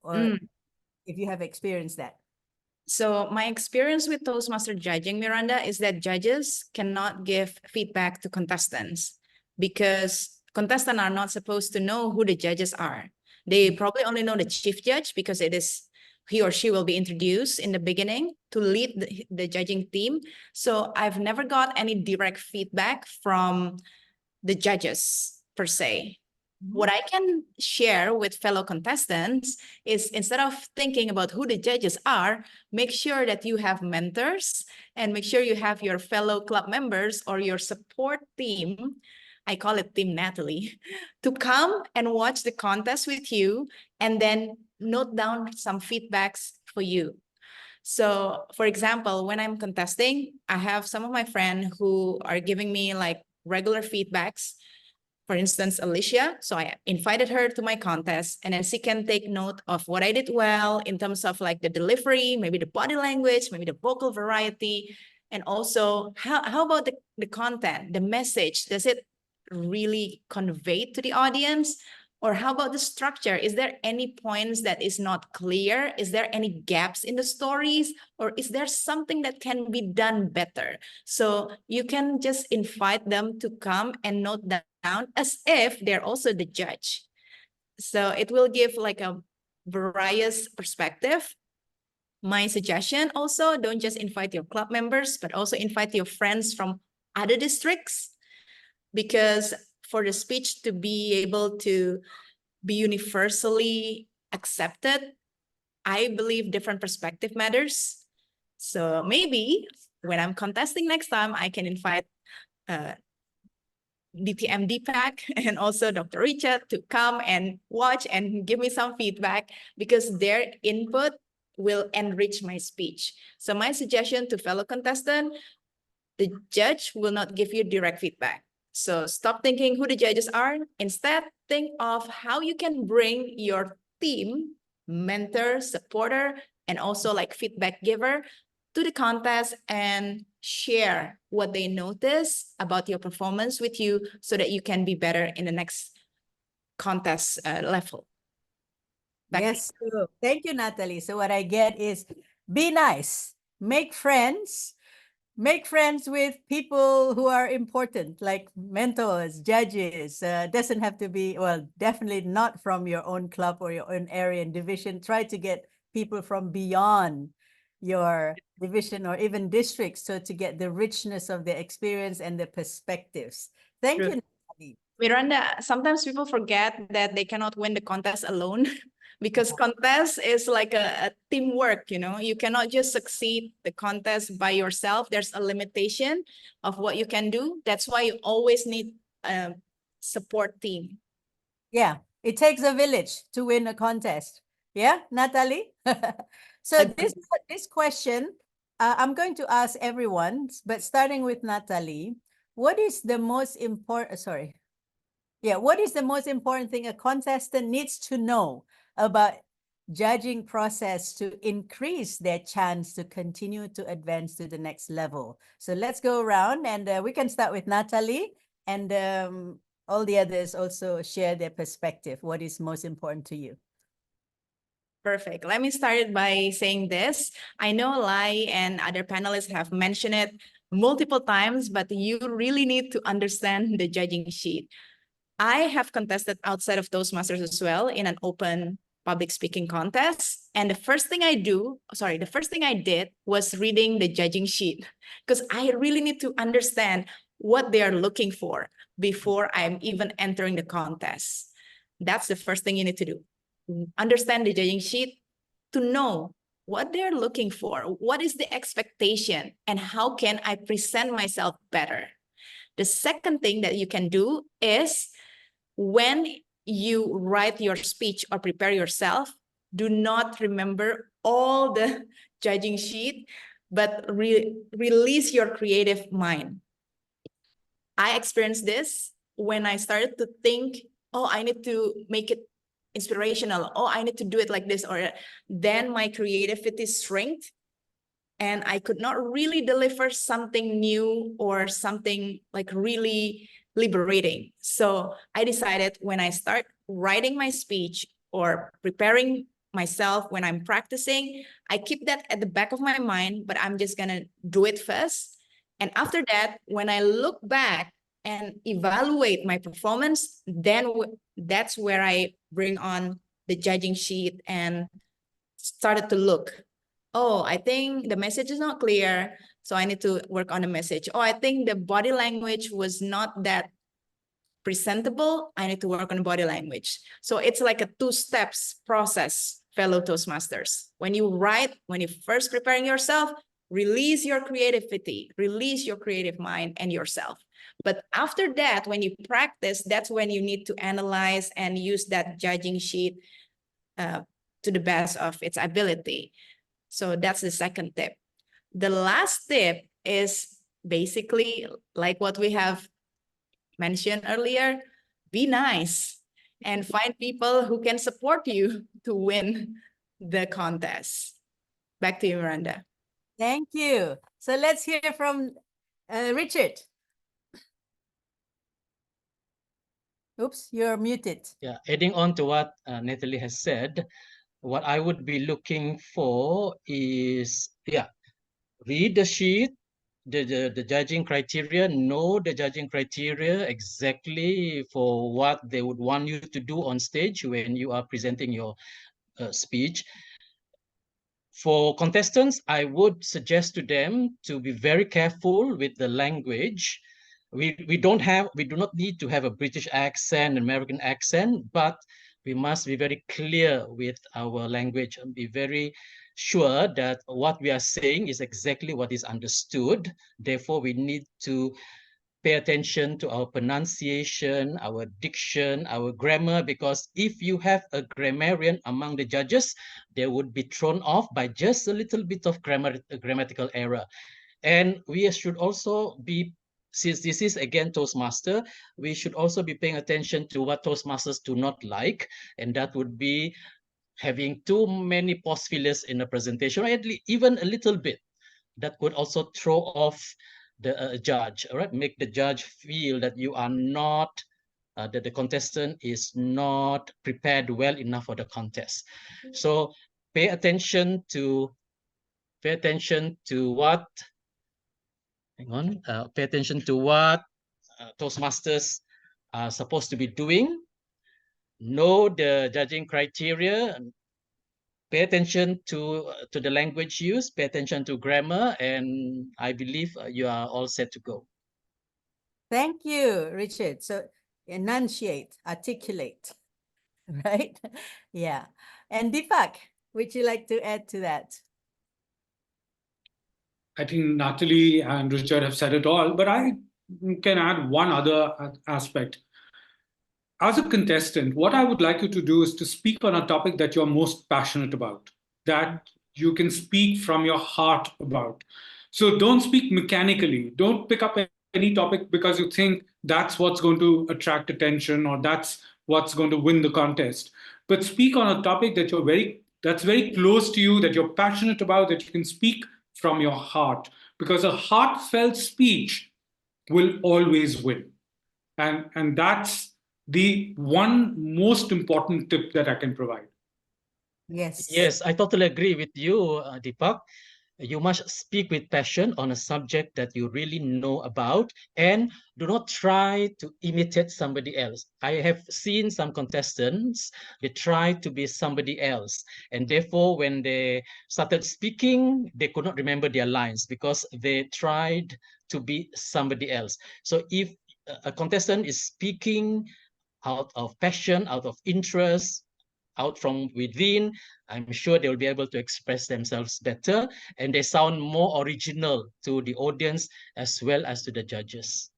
Speaker 2: Or if you have experienced that?
Speaker 4: So my experience with Toastmaster judging, Miranda, is that judges cannot give feedback to contestants because contestants are not supposed to know who the judges are. They probably only know the chief judge because it is he or she will be introduced in the beginning to lead the judging team. So I've never got any direct feedback from the judges per se. What I can share with fellow contestants is instead of thinking about who the judges are, make sure that you have mentors and make sure you have your fellow club members or your support team. I call it Team Natali, to come and watch the contest with you and then note down some feedbacks for you. So for example, when I'm contesting, I have some of my friends who are giving me like regular feedbacks. For instance, Alicia. So I invited her to my contest and then she can take note of what I did well in terms of like the delivery, maybe the body language, maybe the vocal variety. And also how about the content, the message? Does it really convey to the audience? Or how about the structure? Is there any points that is not clear? Is there any gaps in the stories? Or is there something that can be done better? So you can just invite them to come and note down as if they're also the judge. So it will give like a various perspective. My suggestion also, don't just invite your club members, but also invite your friends from other districts, because for the speech to be able to be universally accepted, I believe different perspective matters. So maybe when I'm contesting next time, I can invite DTM Deepak and also Dr. Richard to come and watch and give me some feedback, because their input will enrich my speech. So my suggestion to fellow contestant, the judge will not give you direct feedback. So stop thinking who the judges are. Instead, think of how you can bring your team, mentor, supporter, and also like feedback giver to the contest and share what they notice about your performance with you so that you can be better in the next contest level.
Speaker 2: Yes, so thank you, Natali. So what I get is be nice, make friends with people who are important, like mentors, judges. Doesn't have to be, well, definitely not from your own club or your own area and division. Try to get people from beyond your division or even districts, so to get the richness of the experience and the perspectives. Thank you, Natali.
Speaker 4: Miranda, sometimes people forget that they cannot win the contest alone because contest is like a teamwork, you know, you cannot just succeed the contest by yourself. There's a limitation of what you can do. That's why you always need a support team.
Speaker 2: Yeah, it takes a village to win a contest. Yeah, Natali? So this question, I'm going to ask everyone, but starting with Natali, what is the most important, what is the most important thing a contestant needs to know about judging process to increase their chance to continue to advance to the next level? So let's go around and we can start with Natali, and all the others also share their perspective. What is most important to you?
Speaker 4: Perfect. Let me start by saying this. I know Lai and other panelists have mentioned it multiple times, but you really need to understand the judging sheet. I have contested outside of Toastmasters as well in an open public speaking contest. And the first thing I did was reading the judging sheet, because I really need to understand what they are looking for before I'm even entering the contest. That's the first thing you need to do. Understand the judging sheet to know what they're looking for, what is the expectation, and how can I present myself better. The second thing that you can do is, when you write your speech or prepare yourself, do not remember all the judging sheet, but release your creative mind. I experienced this when I started to think, oh, I need to make it inspirational. Oh, I need to do it like this. Or then my creativity shrank and I could not really deliver something new or something like really liberating. So I decided when I start writing my speech or preparing myself when I'm practicing, I keep that at the back of my mind, but I'm just gonna do it first. And after that, when I look back and evaluate my performance, then that's where I bring on the judging sheet and started to look. Oh, I think the message is not clear, so I need to work on the message. Oh, I think the body language was not that presentable. I need to work on body language. So it's like a 2-steps process, fellow Toastmasters. When you write, when you're first preparing yourself, release your creativity, release your creative mind and yourself. But after that, when you practice, that's when you need to analyze and use that judging sheet to the best of its ability. So that's the second tip. The last tip is basically like what we have mentioned earlier, be nice and find people who can support you to win the contest. Back to you, Miranda.
Speaker 2: Thank you. So let's hear from Richard. Oops, you're muted.
Speaker 5: Yeah, adding on to what Natali has said, what I would be looking for is, read the sheet, the judging criteria, know the judging criteria exactly for what they would want you to do on stage when you are presenting your speech. For contestants, I would suggest to them to be very careful with the language. We do not need to have a British accent, American accent, but we must be very clear with our language and be very sure that what we are saying is exactly what is understood. Therefore, we need to pay attention to our pronunciation, our diction, our grammar, because if you have a grammarian among the judges, they would be thrown off by just a little bit of grammatical error. And we should also be, since this is again Toastmaster, we should also be paying attention to what Toastmasters do not like, and that would be having too many pause fillers in a presentation, or at least even a little bit. That could also throw off the judge, all right? Make the judge feel that you are not, that the contestant is not prepared well enough for the contest. So pay attention to what, pay attention to what Toastmasters are supposed to be doing. Know the judging criteria, pay attention to the language used, pay attention to grammar, and I believe you are all set to go.
Speaker 2: Thank you, Richard. So enunciate, articulate, right? Yeah. And Deepak, would you like to add to that?
Speaker 3: I think Natali and Richard have said it all, but I can add one other aspect. As a contestant, what I would like you to do is to speak on a topic that you're most passionate about, that you can speak from your heart about. So don't speak mechanically. Don't pick up any topic because you think that's what's going to attract attention or that's what's going to win the contest. But speak on a topic that that's very close to you, that you're passionate about, that you can speak from your heart. Because a heartfelt speech will always win. And that's the one most important tip that I can provide.
Speaker 2: Yes.
Speaker 5: Yes, I totally agree with you, Deepak. You must speak with passion on a subject that you really know about, and do not try to imitate somebody else. I have seen some contestants, they try to be somebody else, and therefore when they started speaking, they could not remember their lines because they tried to be somebody else. So if a contestant is speaking out of passion, out of interest, out from within, I'm sure they will be able to express themselves better, and they sound more original to the audience as well as to the judges.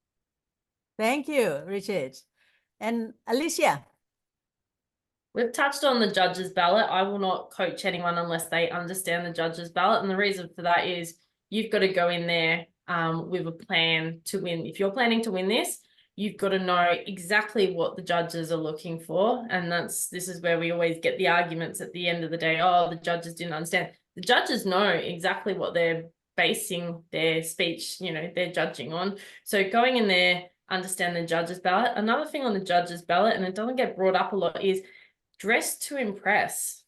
Speaker 2: Thank you, Richard. And Alicia.
Speaker 1: We've touched on the judges' ballot. I will not coach anyone unless they understand the judges' ballot. And the reason for that is you've got to go in there with a plan to win. If you're planning to win this, you've got to know exactly what the judges are looking for. And this is where we always get the arguments at the end of the day. Oh, the judges didn't understand. The judges know exactly what they're basing their speech, they're judging on. So going in there, understand the judges' ballot. Another thing on the judges' ballot, and it doesn't get brought up a lot, is dress to impress.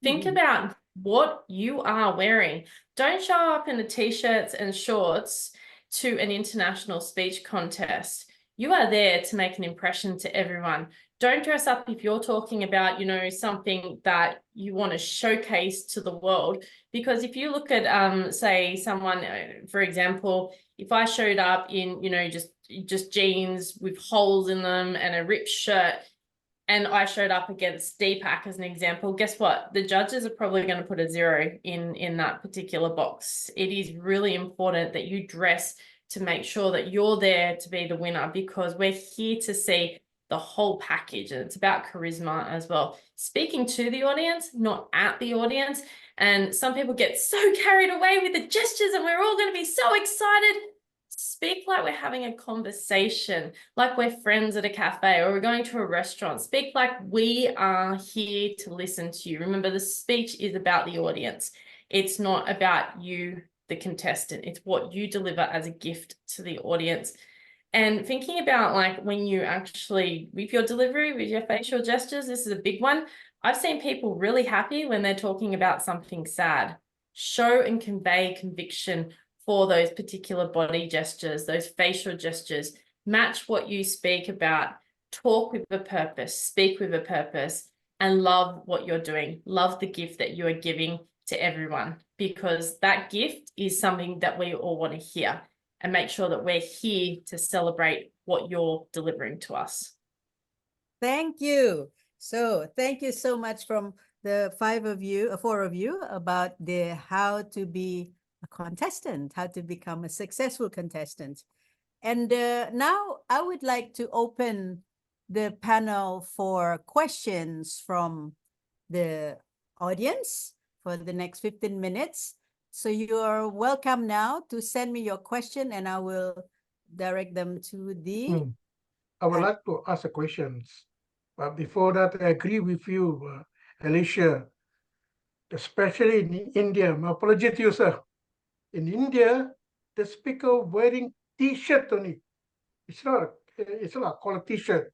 Speaker 1: Think about what you are wearing. Don't show up in the t-shirts and shorts to an international speech contest. You are there to make an impression to everyone. Don't dress up if you're talking about, you know, something that you want to showcase to the world. Because if you look at, say, someone, for example, if I showed up in, you know, just jeans with holes in them and a ripped shirt, and I showed up against Deepak as an example, guess what? The judges are probably going to put a 0 in that particular box. It is really important that you dress to make sure that you're there to be the winner, because we're here to see the whole package, and it's about charisma as well. Speaking to the audience, not at the audience. And some people get so carried away with the gestures and we're all going to be so excited. Speak like we're having a conversation, like we're friends at a cafe or we're going to a restaurant. Speak like we are here to listen to you. Remember, the speech is about the audience. It's not about you, the contestant. It's what you deliver as a gift to the audience. And thinking about like when you actually, with your delivery, with your facial gestures, this is a big one. I've seen people really happy when they're talking about something sad. Show and convey conviction for those particular body gestures, those facial gestures. Match what you speak about. Talk with a purpose, speak with a purpose, and love what you're doing. Love the gift that you are giving to everyone, because that gift is something that we all want to hear, and make sure that we're here to celebrate what you're delivering to us.
Speaker 2: Thank you. So thank you so much from the four of you about the how to be a contestant, how to become a successful contestant. And now I would like to open the panel for questions from the audience for the next 15 minutes. So you are welcome now to send me your question and I will direct them to the...
Speaker 7: I would like to ask a questions. But before that, I agree with you, Alicia, especially in India. My apologies to you, sir. In India, the speaker wearing t-shirt only. It's not called a t-shirt.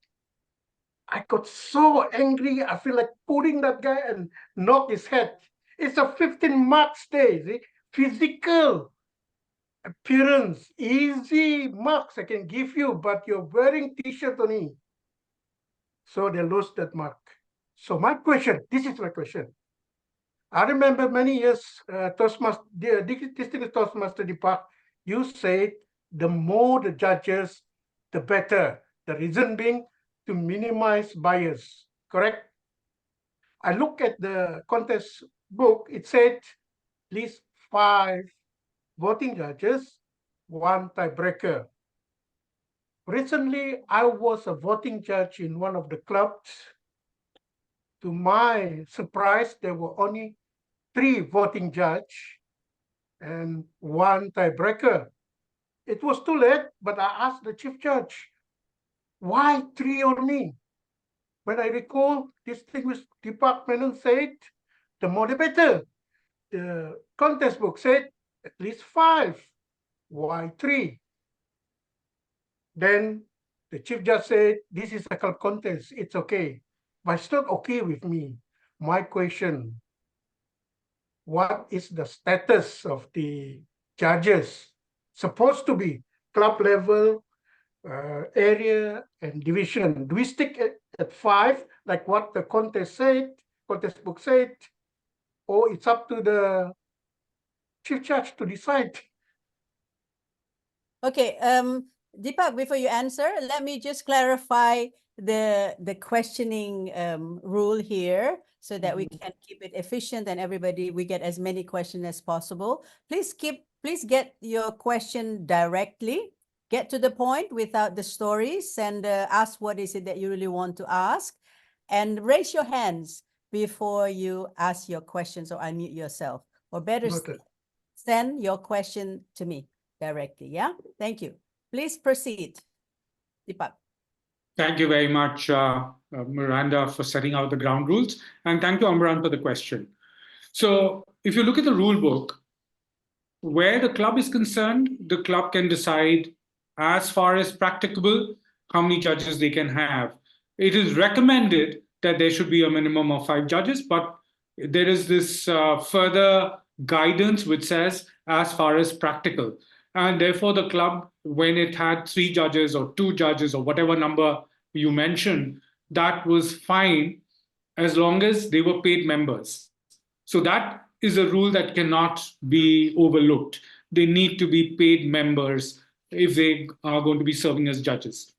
Speaker 7: I got so angry, I feel like pulling that guy and knock his head. It's a 15 marks day, see? Physical appearance, easy marks I can give you, but you're wearing t-shirt only. So they lost that mark. So my question, this is my question. I remember many years, Toastmaster, Distinguished Toastmaster Deepak, you said the more the judges, the better. The reason being to minimize bias, correct? I look at the contest book, it said at least 5 voting judges, 1 tiebreaker. Recently, I was a voting judge in one of the clubs. To my surprise, there were only 3 voting judges and 1 tiebreaker. It was too late, but I asked the chief judge, why 3 only? When I recall, Distinguished Deepak Menon said, the moderator, the contest book said at least 5. Why 3? Then the chief judge said, this is a club contest, it's okay. But it's not okay with me. My question, what is the status of the judges? Supposed to be club level, area and division. Do we stick at 5, like what the contest book said, or it's up to the chief judge to decide?
Speaker 2: Okay, Deepak, before you answer, let me just clarify the questioning rule here so that we can keep it efficient and we get as many questions as possible. Please get your question directly, get to the point without the stories, and ask what is it that you really want to ask, and raise your hands before you ask your questions or unmute yourself, or better send your question to me directly. Yeah, thank you. Please proceed, Deepak.
Speaker 3: Thank you very much, Miranda, for setting out the ground rules. And thank you, Amran, for the question. So if you look at the rule book, where the club is concerned, the club can decide as far as practicable how many judges they can have. It is recommended that there should be a minimum of 5 judges, but there is this further guidance which says as far as practical. And therefore, the club, when it had 3 judges or 2 judges or whatever number you mentioned, that was fine as long as they were paid members. So that is a rule that cannot be overlooked. They need to be paid members if they are going to be serving as judges.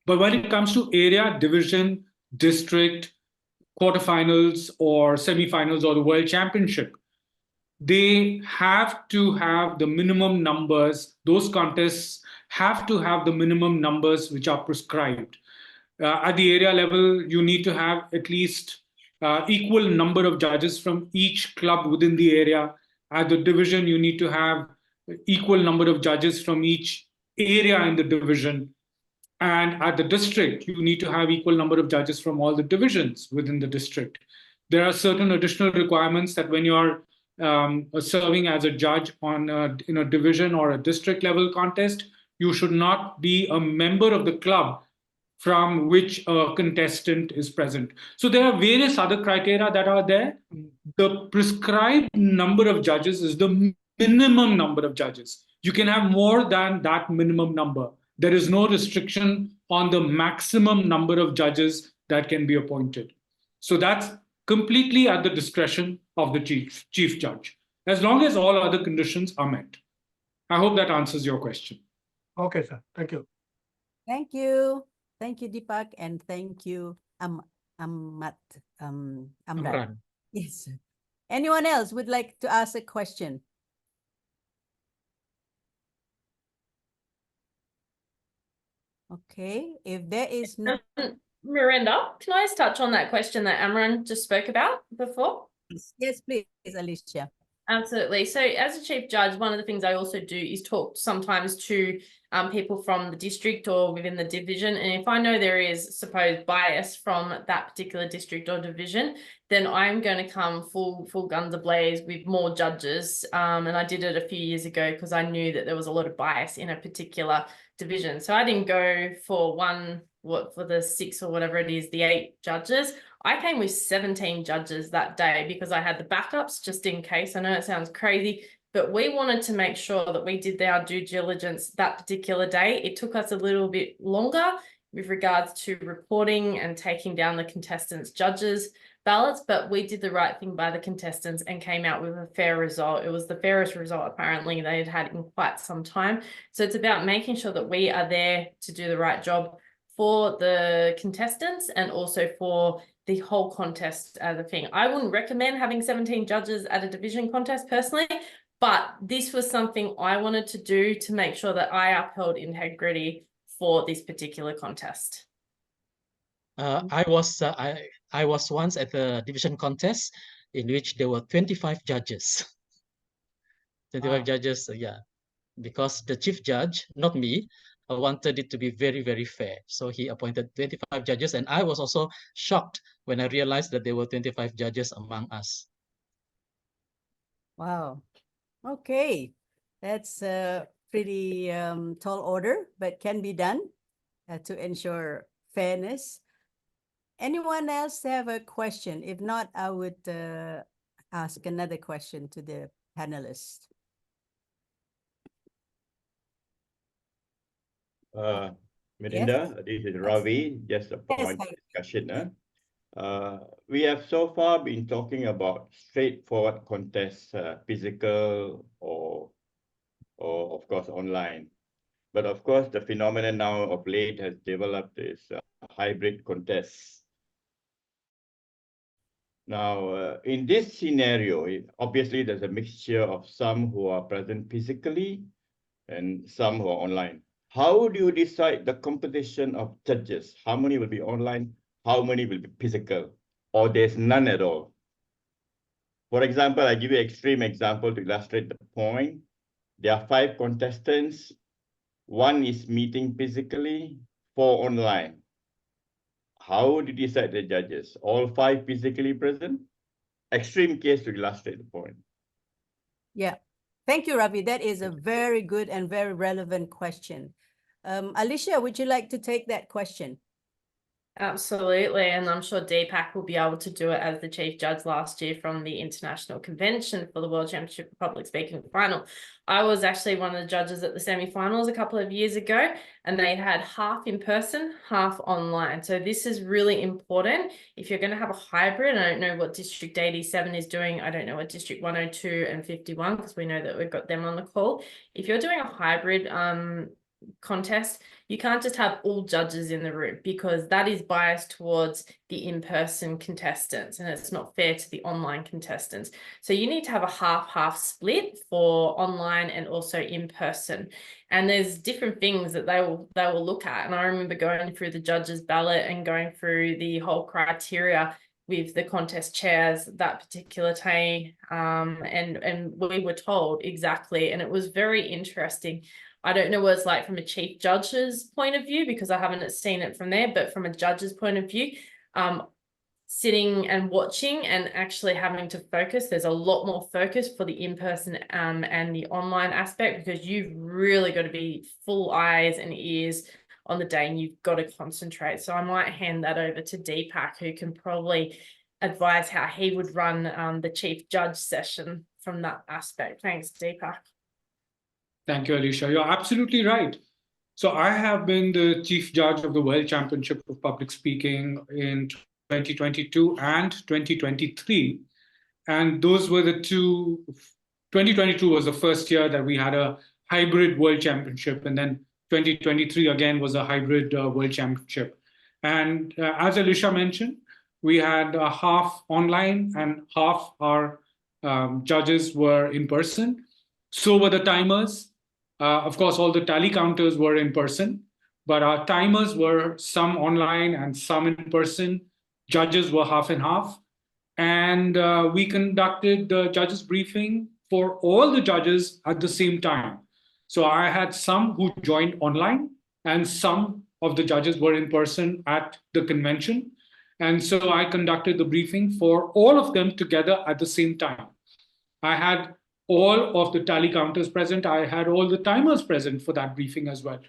Speaker 3: But when it comes to area, division, district, quarterfinals or semifinals or the world championship, they have to have the minimum numbers. Those contests have to have the minimum numbers which are prescribed. At the area level, you need to have at least equal number of judges from each club within the area. At the division, you need to have equal number of judges from each area in the division. And at the district, you need to have equal number of judges from all the divisions within the district. There are certain additional requirements that when you're serving as a judge on in a division or a district level contest, you should not be a member of the club from which a contestant is present. So there are various other criteria that are there. The prescribed number of judges is the minimum number of judges. You can have more than that minimum number. There is no restriction on the maximum number of judges that can be appointed. So that's completely at the discretion of the chief judge, as long as all other conditions are met. I hope that answers your question.
Speaker 7: Okay, sir. Thank you.
Speaker 2: Thank you. Thank you, Deepak, and thank you, Amran. Yes. Anyone else would like to ask a question? Okay, if there is no...
Speaker 1: Miranda, can I just touch on that question that Amran just spoke about before?
Speaker 2: Yes, please, Alicia.
Speaker 1: Absolutely. So as a chief judge, one of the things I also do is talk sometimes to people from the district or within the division. And if I know there is supposed bias from that particular district or division, then I'm going to come full guns ablaze with more judges. And I did it a few years ago because I knew that there was a lot of bias in a particular division. So I didn't go for for the 6 or whatever it is, the 8 judges. I came with 17 judges that day because I had the backups just in case. I know it sounds crazy, but we wanted to make sure that we did our due diligence that particular day. It took us a little bit longer with regards to reporting and taking down the contestants' judges' ballots, but we did the right thing by the contestants and came out with a fair result. It was the fairest result apparently they had had in quite some time. So it's about making sure that we are there to do the right job for the contestants and also for the whole contest as a thing. I wouldn't recommend having 17 judges at a division contest personally, but this was something I wanted to do to make sure that I upheld integrity for this particular contest.
Speaker 5: I was once at the division contest in which there were 25 judges. 25 judges, yeah, because the chief judge, not me, wanted it to be very, very fair. So he appointed 25 judges, and I was also shocked when I realized that there were 25 judges among us.
Speaker 2: Wow. Okay. That's a pretty tall order, but can be done to ensure fairness. Anyone else have a question? If not, I would ask another question to the panelists.
Speaker 8: Miranda, this is Ravi. Just a point of discussion. We have so far been talking about straightforward contests, physical or of course online. But of course, the phenomenon now of late has developed is hybrid contests. Now, in this scenario, obviously there's a mixture of some who are present physically and some who are online. How do you decide the composition of judges? How many will be online? How many will be physical? Or there's none at all? For example, I give you an extreme example to illustrate the point. There are 5 contestants. 1 is meeting physically, 4 online. How do you decide the judges? All 5 physically present? Extreme case to illustrate the point.
Speaker 2: Yeah. Thank you, Ravi. That is a very good and very relevant question. Alicia, would you like to take that question?
Speaker 1: Absolutely, and I'm sure Deepak will be able to do it as the chief judge last year from the International Convention for the World Championship of Public Speaking final. I was actually one of the judges at the semi-finals a couple of years ago, and they had half in person, half online. So this is really important. If you're going to have a hybrid, I don't know what District 87 is doing. I don't know what District 102 and 51, because we know that we've got them on the call. If you're doing a hybrid contest, you can't just have all judges in the room, because that is biased towards the in-person contestants and it's not fair to the online contestants. So you need to have a half-half split for online and also in person. And there's different things that they will look at. And I remember going through the judges' ballot and going through the whole criteria with the contest chairs that particular day, and we were told exactly, and it was very interesting. I don't know what it's like from a chief judge's point of view, because I haven't seen it from there, but from a judge's point of view, sitting and watching and actually having to focus, there's a lot more focus for the in-person and the online aspect, because you've really got to be full eyes and ears on the day and you've got to concentrate. So I might hand that over to Deepak, who can probably advise how he would run the chief judge session from that aspect. Thanks, Deepak.
Speaker 3: Thank you, Alicia. You're absolutely right. So I have been the chief judge of the World Championship of Public Speaking in 2022 and 2023. And those were the two. 2022 was the first year that we had a hybrid World Championship. And then 2023 again was a hybrid World Championship. And as Alicia mentioned, we had half online and half our judges were in person. So were the timers. Of course, all the tally counters were in person, but our timers were some online and some in person. Judges were half and half. And we conducted the judges' briefing for all the judges at the same time. So I had some who joined online and some of the judges were in person at the convention. And so I conducted the briefing for all of them together at the same time. I had all of the tally counters present. I had all the timers present for that briefing as well.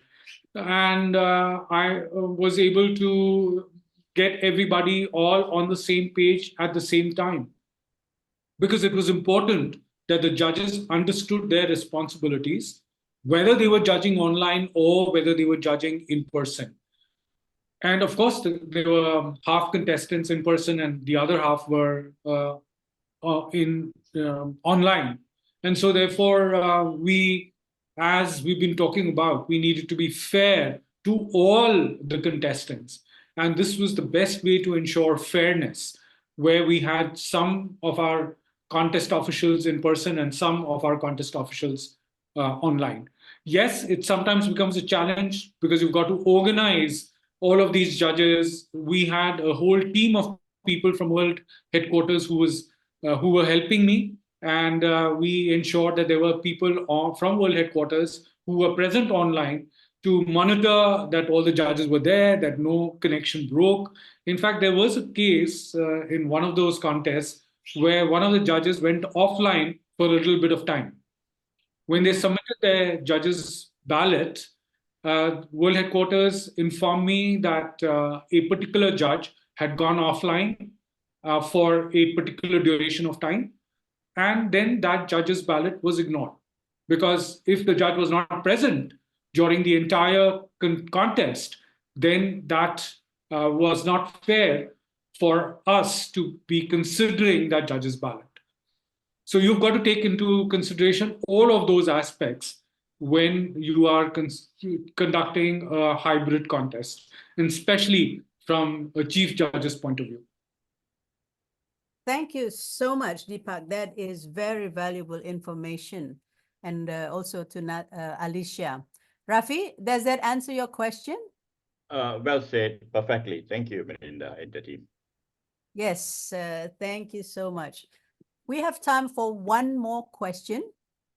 Speaker 3: And I was able to get everybody all on the same page at the same time, because it was important that the judges understood their responsibilities, whether they were judging online or whether they were judging in person. And of course, there were half contestants in person and the other half were in online. And so therefore, as we've been talking about, we needed to be fair to all the contestants. And this was the best way to ensure fairness, where we had some of our contest officials in person and some of our contest officials online. Yes, it sometimes becomes a challenge because you've got to organize all of these judges. We had a whole team of people from World Headquarters who were helping me. And we ensured that there were people from World Headquarters who were present online to monitor that all the judges were there, that no connection broke. In fact, there was a case in one of those contests where one of the judges went offline for a little bit of time. When they submitted their judges' ballot, World Headquarters informed me that a particular judge had gone offline for a particular duration of time. And then that judge's ballot was ignored, because if the judge was not present during the entire contest, then that was not fair for us to be considering that judge's ballot. So you've got to take into consideration all of those aspects when you are conducting a hybrid contest, and especially from a chief judge's point of view.
Speaker 2: Thank you so much, Deepak. That is very valuable information. And also to Alicia. Rafi, does that answer your question?
Speaker 8: Well said, perfectly. Thank you, Miranda and the team.
Speaker 2: Yes, thank you so much. We have time for one more question.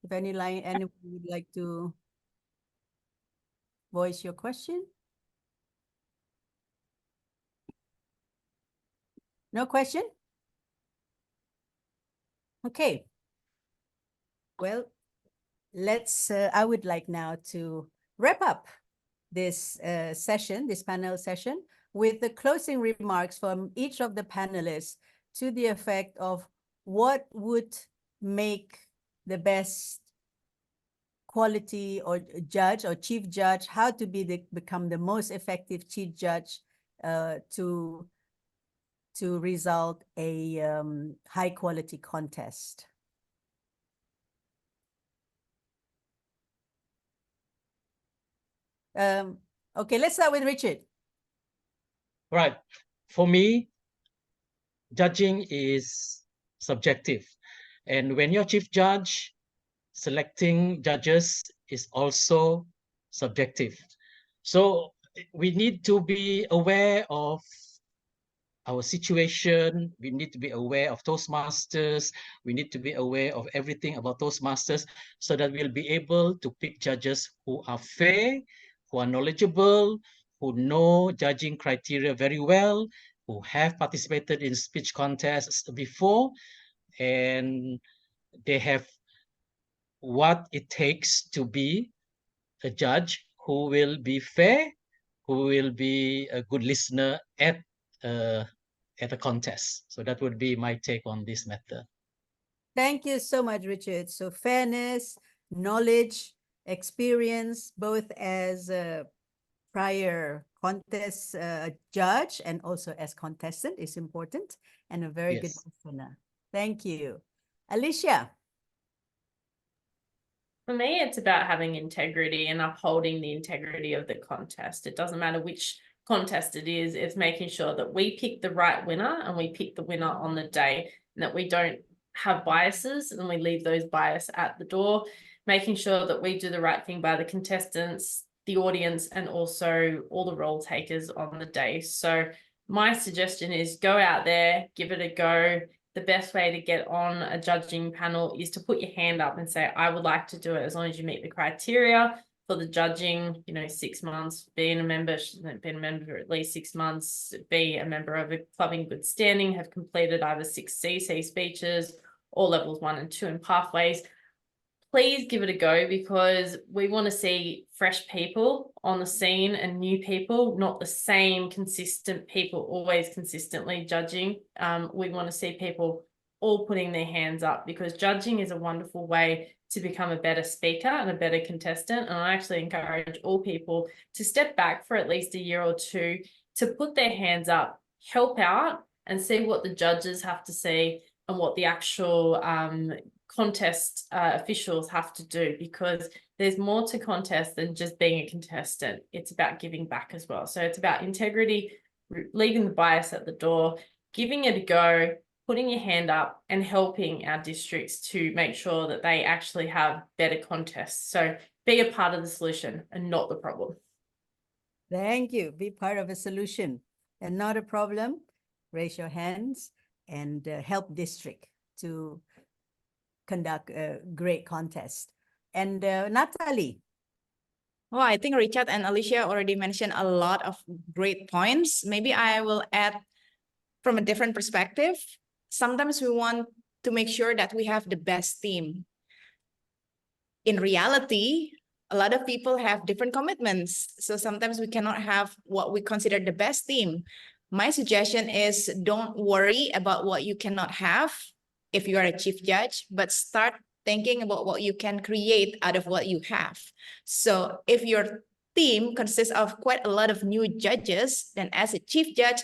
Speaker 2: If anyone would like to voice your question. No question? Okay. Well, I would like now to wrap up this session, this panel session, with the closing remarks from each of the panelists to the effect of what would make the best quality or judge or chief judge, how to become the most effective chief judge to result a high quality contest. Okay, let's start with Richard.
Speaker 5: Right. For me, judging is subjective. And when you're chief judge, selecting judges is also subjective. So we need to be aware of our situation. We need to be aware of Toastmasters. We need to be aware of everything about Toastmasters so that we'll be able to pick judges who are fair, who are knowledgeable, who know judging criteria very well, who have participated in speech contests before, and they have what it takes to be a judge who will be fair, who will be a good listener at a contest. So that would be my take on this matter.
Speaker 2: Thank you so much, Richard. So fairness, knowledge, experience, both as a prior contest judge and also as contestant is important, and a very good listener. Thank you. Alicia.
Speaker 1: For me, it's about having integrity and upholding the integrity of the contest. It doesn't matter which contest it is, it's making sure that we pick the right winner and we pick the winner on the day, and that we don't have biases and we leave those bias at the door, making sure that we do the right thing by the contestants, the audience, and also all the role takers on the day. So my suggestion is go out there, give it a go. The best way to get on a judging panel is to put your hand up and say, I would like to do it, as long as you meet the criteria for the judging, 6 months, being a member, been a member for at least 6 months, be a member of a club in good standing, have completed either 6 CC speeches or levels 1 and 2 in pathways. Please give it a go, because we want to see fresh people on the scene and new people, not the same consistent people always consistently judging. We want to see people all putting their hands up, because judging is a wonderful way to become a better speaker and a better contestant. And I actually encourage all people to step back for at least a year or two to put their hands up, help out, and see what the judges have to say and what the actual contest officials have to do, because there's more to contest than just being a contestant. It's about giving back as well. So it's about integrity, leaving the bias at the door, giving it a go, putting your hand up, and helping our districts to make sure that they actually have better contests. So be a part of the solution and not the problem.
Speaker 2: Thank you. Be part of a solution and not a problem. Raise your hands and help district to conduct a great contest. And Natali.
Speaker 4: Well, I think Richard and Alicia already mentioned a lot of great points. Maybe I will add from a different perspective. Sometimes we want to make sure that we have the best team. In reality, a lot of people have different commitments. So sometimes we cannot have what we consider the best team. My suggestion is don't worry about what you cannot have if you are a chief judge, but start thinking about what you can create out of what you have. So if your team consists of quite a lot of new judges, then as a chief judge,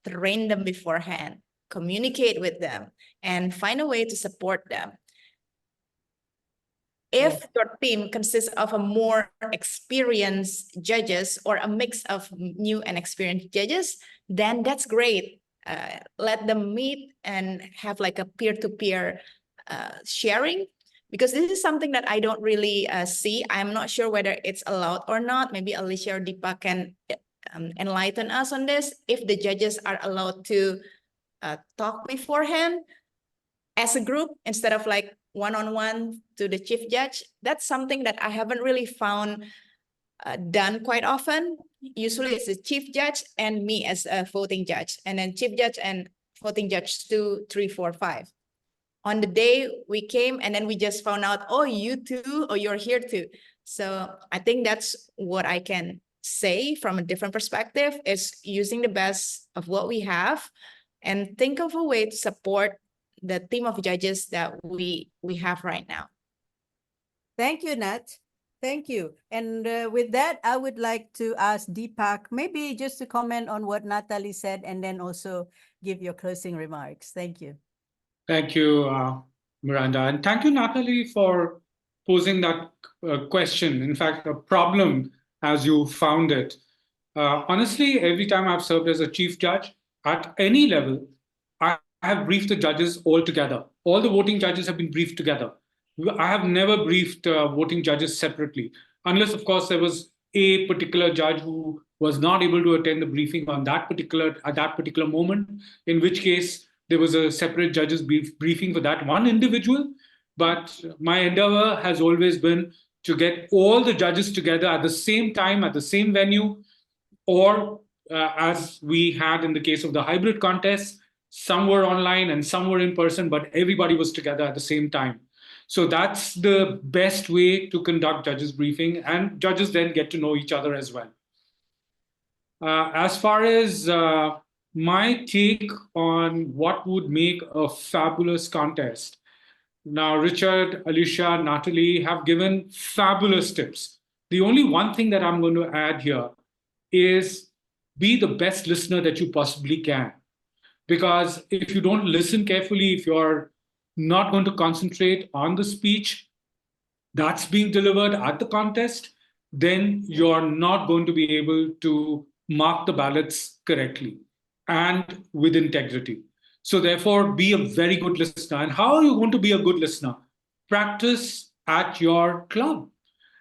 Speaker 4: train them beforehand, communicate with them, and find a way to support them. If your team consists of a more experienced judges or a mix of new and experienced judges, then that's great. Let them meet and have like a peer-to-peer sharing, because this is something that I don't really see. I'm not sure whether it's allowed or not. Maybe Alicia or Deepak can enlighten us on this. If the judges are allowed to talk beforehand as a group instead of like one-on-one to the chief judge, that's something that I haven't really found done quite often. Usually it's the chief judge and me as a voting judge, and then chief judge and voting judge 2, 3, 4, 5. On the day we came, and then we just found out, oh, you too, or you're here too. So I think that's what I can say from a different perspective is using the best of what we have and think of a way to support the team of judges that we have right now.
Speaker 2: Thank you, Nat. Thank you. And with that, I would like to ask Deepak, maybe just to comment on what Natali said and then also give your closing remarks. Thank you.
Speaker 3: Thank you, Miranda. And thank you, Natali, for posing that question. In fact, a problem as you found it. Honestly, every time I've served as a chief judge at any level, I have briefed the judges all together. All the voting judges have been briefed together. I have never briefed voting judges separately, unless, of course, there was a particular judge who was not able to attend the briefing at that particular moment, in which case there was a separate judges briefing for that one individual. But my endeavor has always been to get all the judges together at the same time, at the same venue, or as we had in the case of the hybrid contest, some were online and some were in person, but everybody was together at the same time. So that's the best way to conduct judges briefing, and judges then get to know each other as well. As far as my take on what would make a fabulous contest, now Richard, Alicia, Natali have given fabulous tips. The only one thing that I'm going to add here is be the best listener that you possibly can. Because if you don't listen carefully, if you're not going to concentrate on the speech that's being delivered at the contest, then you're not going to be able to mark the ballots correctly and with integrity. So therefore, be a very good listener. And how are you going to be a good listener? Practice at your club.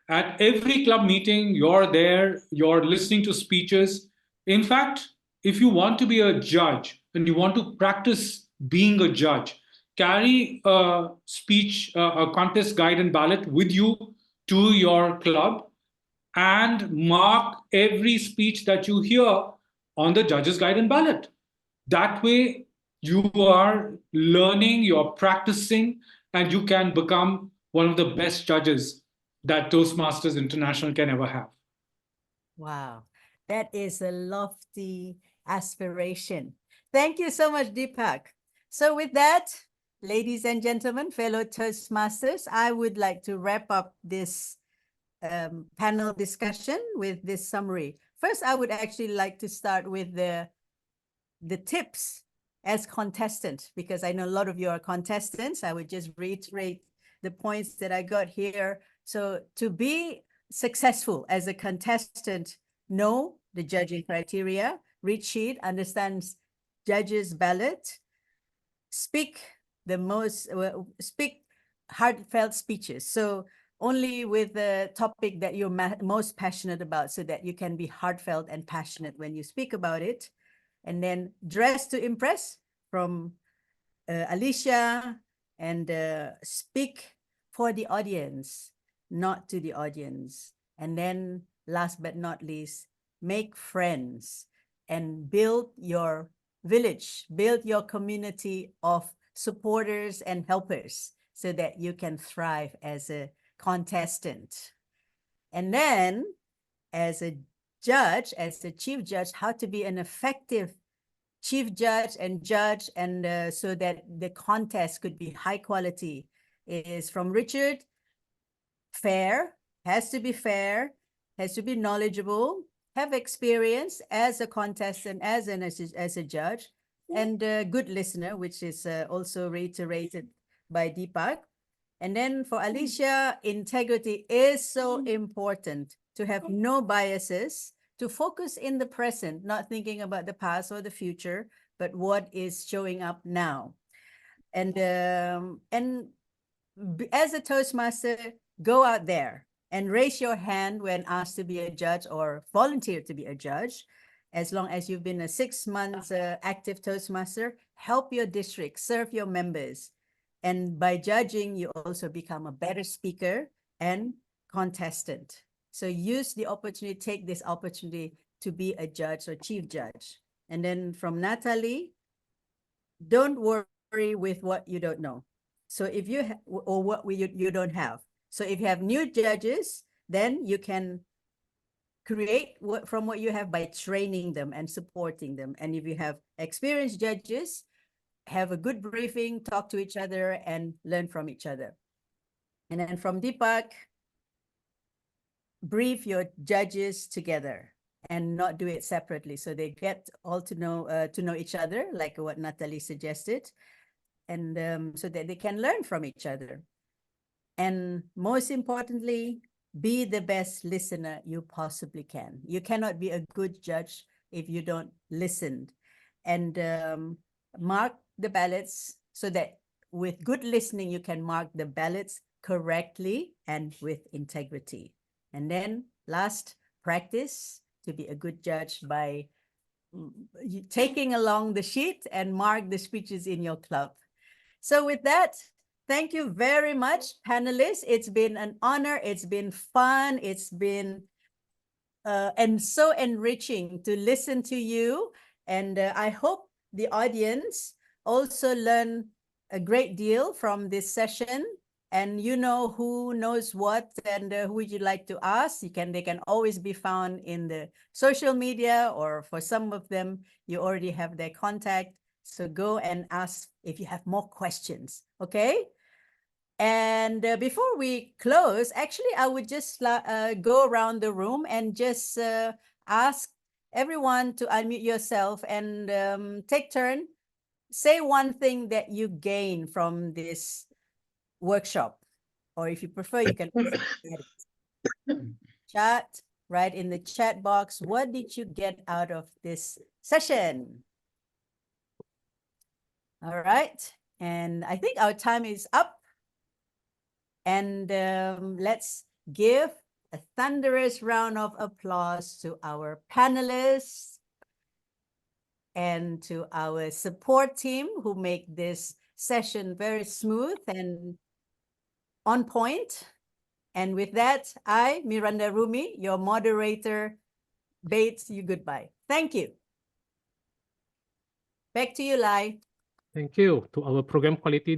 Speaker 3: At every club meeting, you're there, you're listening to speeches. In fact, if you want to be a judge and you want to practice being a judge, carry a speech, a contest guide and ballot with you to your club and mark every speech that you hear on the judge's guide and ballot. That way, you are learning, you're practicing, and you can become one of the best judges that Toastmasters International can ever have.
Speaker 2: Wow, that is a lofty aspiration. Thank you so much, Deepak. So with that, ladies and gentlemen, fellow Toastmasters, I would like to wrap up this panel discussion with this summary. First, I would actually like to start with the tips as contestant, because I know a lot of you are contestants. I would just reiterate the points that I got here. So to be successful as a contestant, know the judging criteria, read sheet, understands judges' ballot, speak heartfelt speeches. So only with the topic that you're most passionate about, so that you can be heartfelt and passionate when you speak about it. And then dress to impress from Alicia, and speak for the audience, not to the audience. And then last but not least, make friends and build your village, build your community of supporters and helpers so that you can thrive as a contestant. And then as a judge, as the chief judge, how to be an effective chief judge, and so that the contest could be high quality is from Richard. Fair, has to be fair, has to be knowledgeable, have experience as a contestant, as a judge, and a good listener, which is also reiterated by Deepak. And then for Alicia, integrity is so important, to have no biases, to focus in the present, not thinking about the past or the future, but what is showing up now. And as a Toastmaster, go out there and raise your hand when asked to be a judge or volunteer to be a judge. As long as you've been a 6 months active Toastmaster, help your district, serve your members. And by judging, you also become a better speaker and contestant. So use the opportunity, take this opportunity to be a judge or chief judge. And then from Natali, don't worry with what you don't know. So if you or what you don't have. So if you have new judges, then you can create from what you have by training them and supporting them. And if you have experienced judges, have a good briefing, talk to each other, and learn from each other. And then from Deepak, brief your judges together and not do it separately, so they get all to know each other, like what Natali suggested, and so that they can learn from each other. And most importantly, be the best listener you possibly can. You cannot be a good judge if you don't listen. And mark the ballots so that with good listening, you can mark the ballots correctly and with integrity. And then last, practice to be a good judge by taking along the sheet and mark the speeches in your club. So with that, thank you very much, panelists. It's been an honor. It's been fun. It's been and so enriching to listen to you. And I hope the audience also learn a great deal from this session. And you know who knows what and who would you like to ask. They can always be found in the social media, or for some of them, you already have their contact. So go and ask if you have more questions, okay? And before we close, actually, I would just go around the room and just ask everyone to unmute yourself and take turn. Say one thing that you gain from this workshop, or if you prefer, you can chat right in the chat box. What did you get out of this session? All right, and I think our time is up. And let's give a thunderous round of applause to our panelists and to our support team who make this session very smooth and on point. And with that, I, Miranda Rumi, your moderator, bids you goodbye. Thank you. Back to you, Lai.
Speaker 9: Thank you to our program quality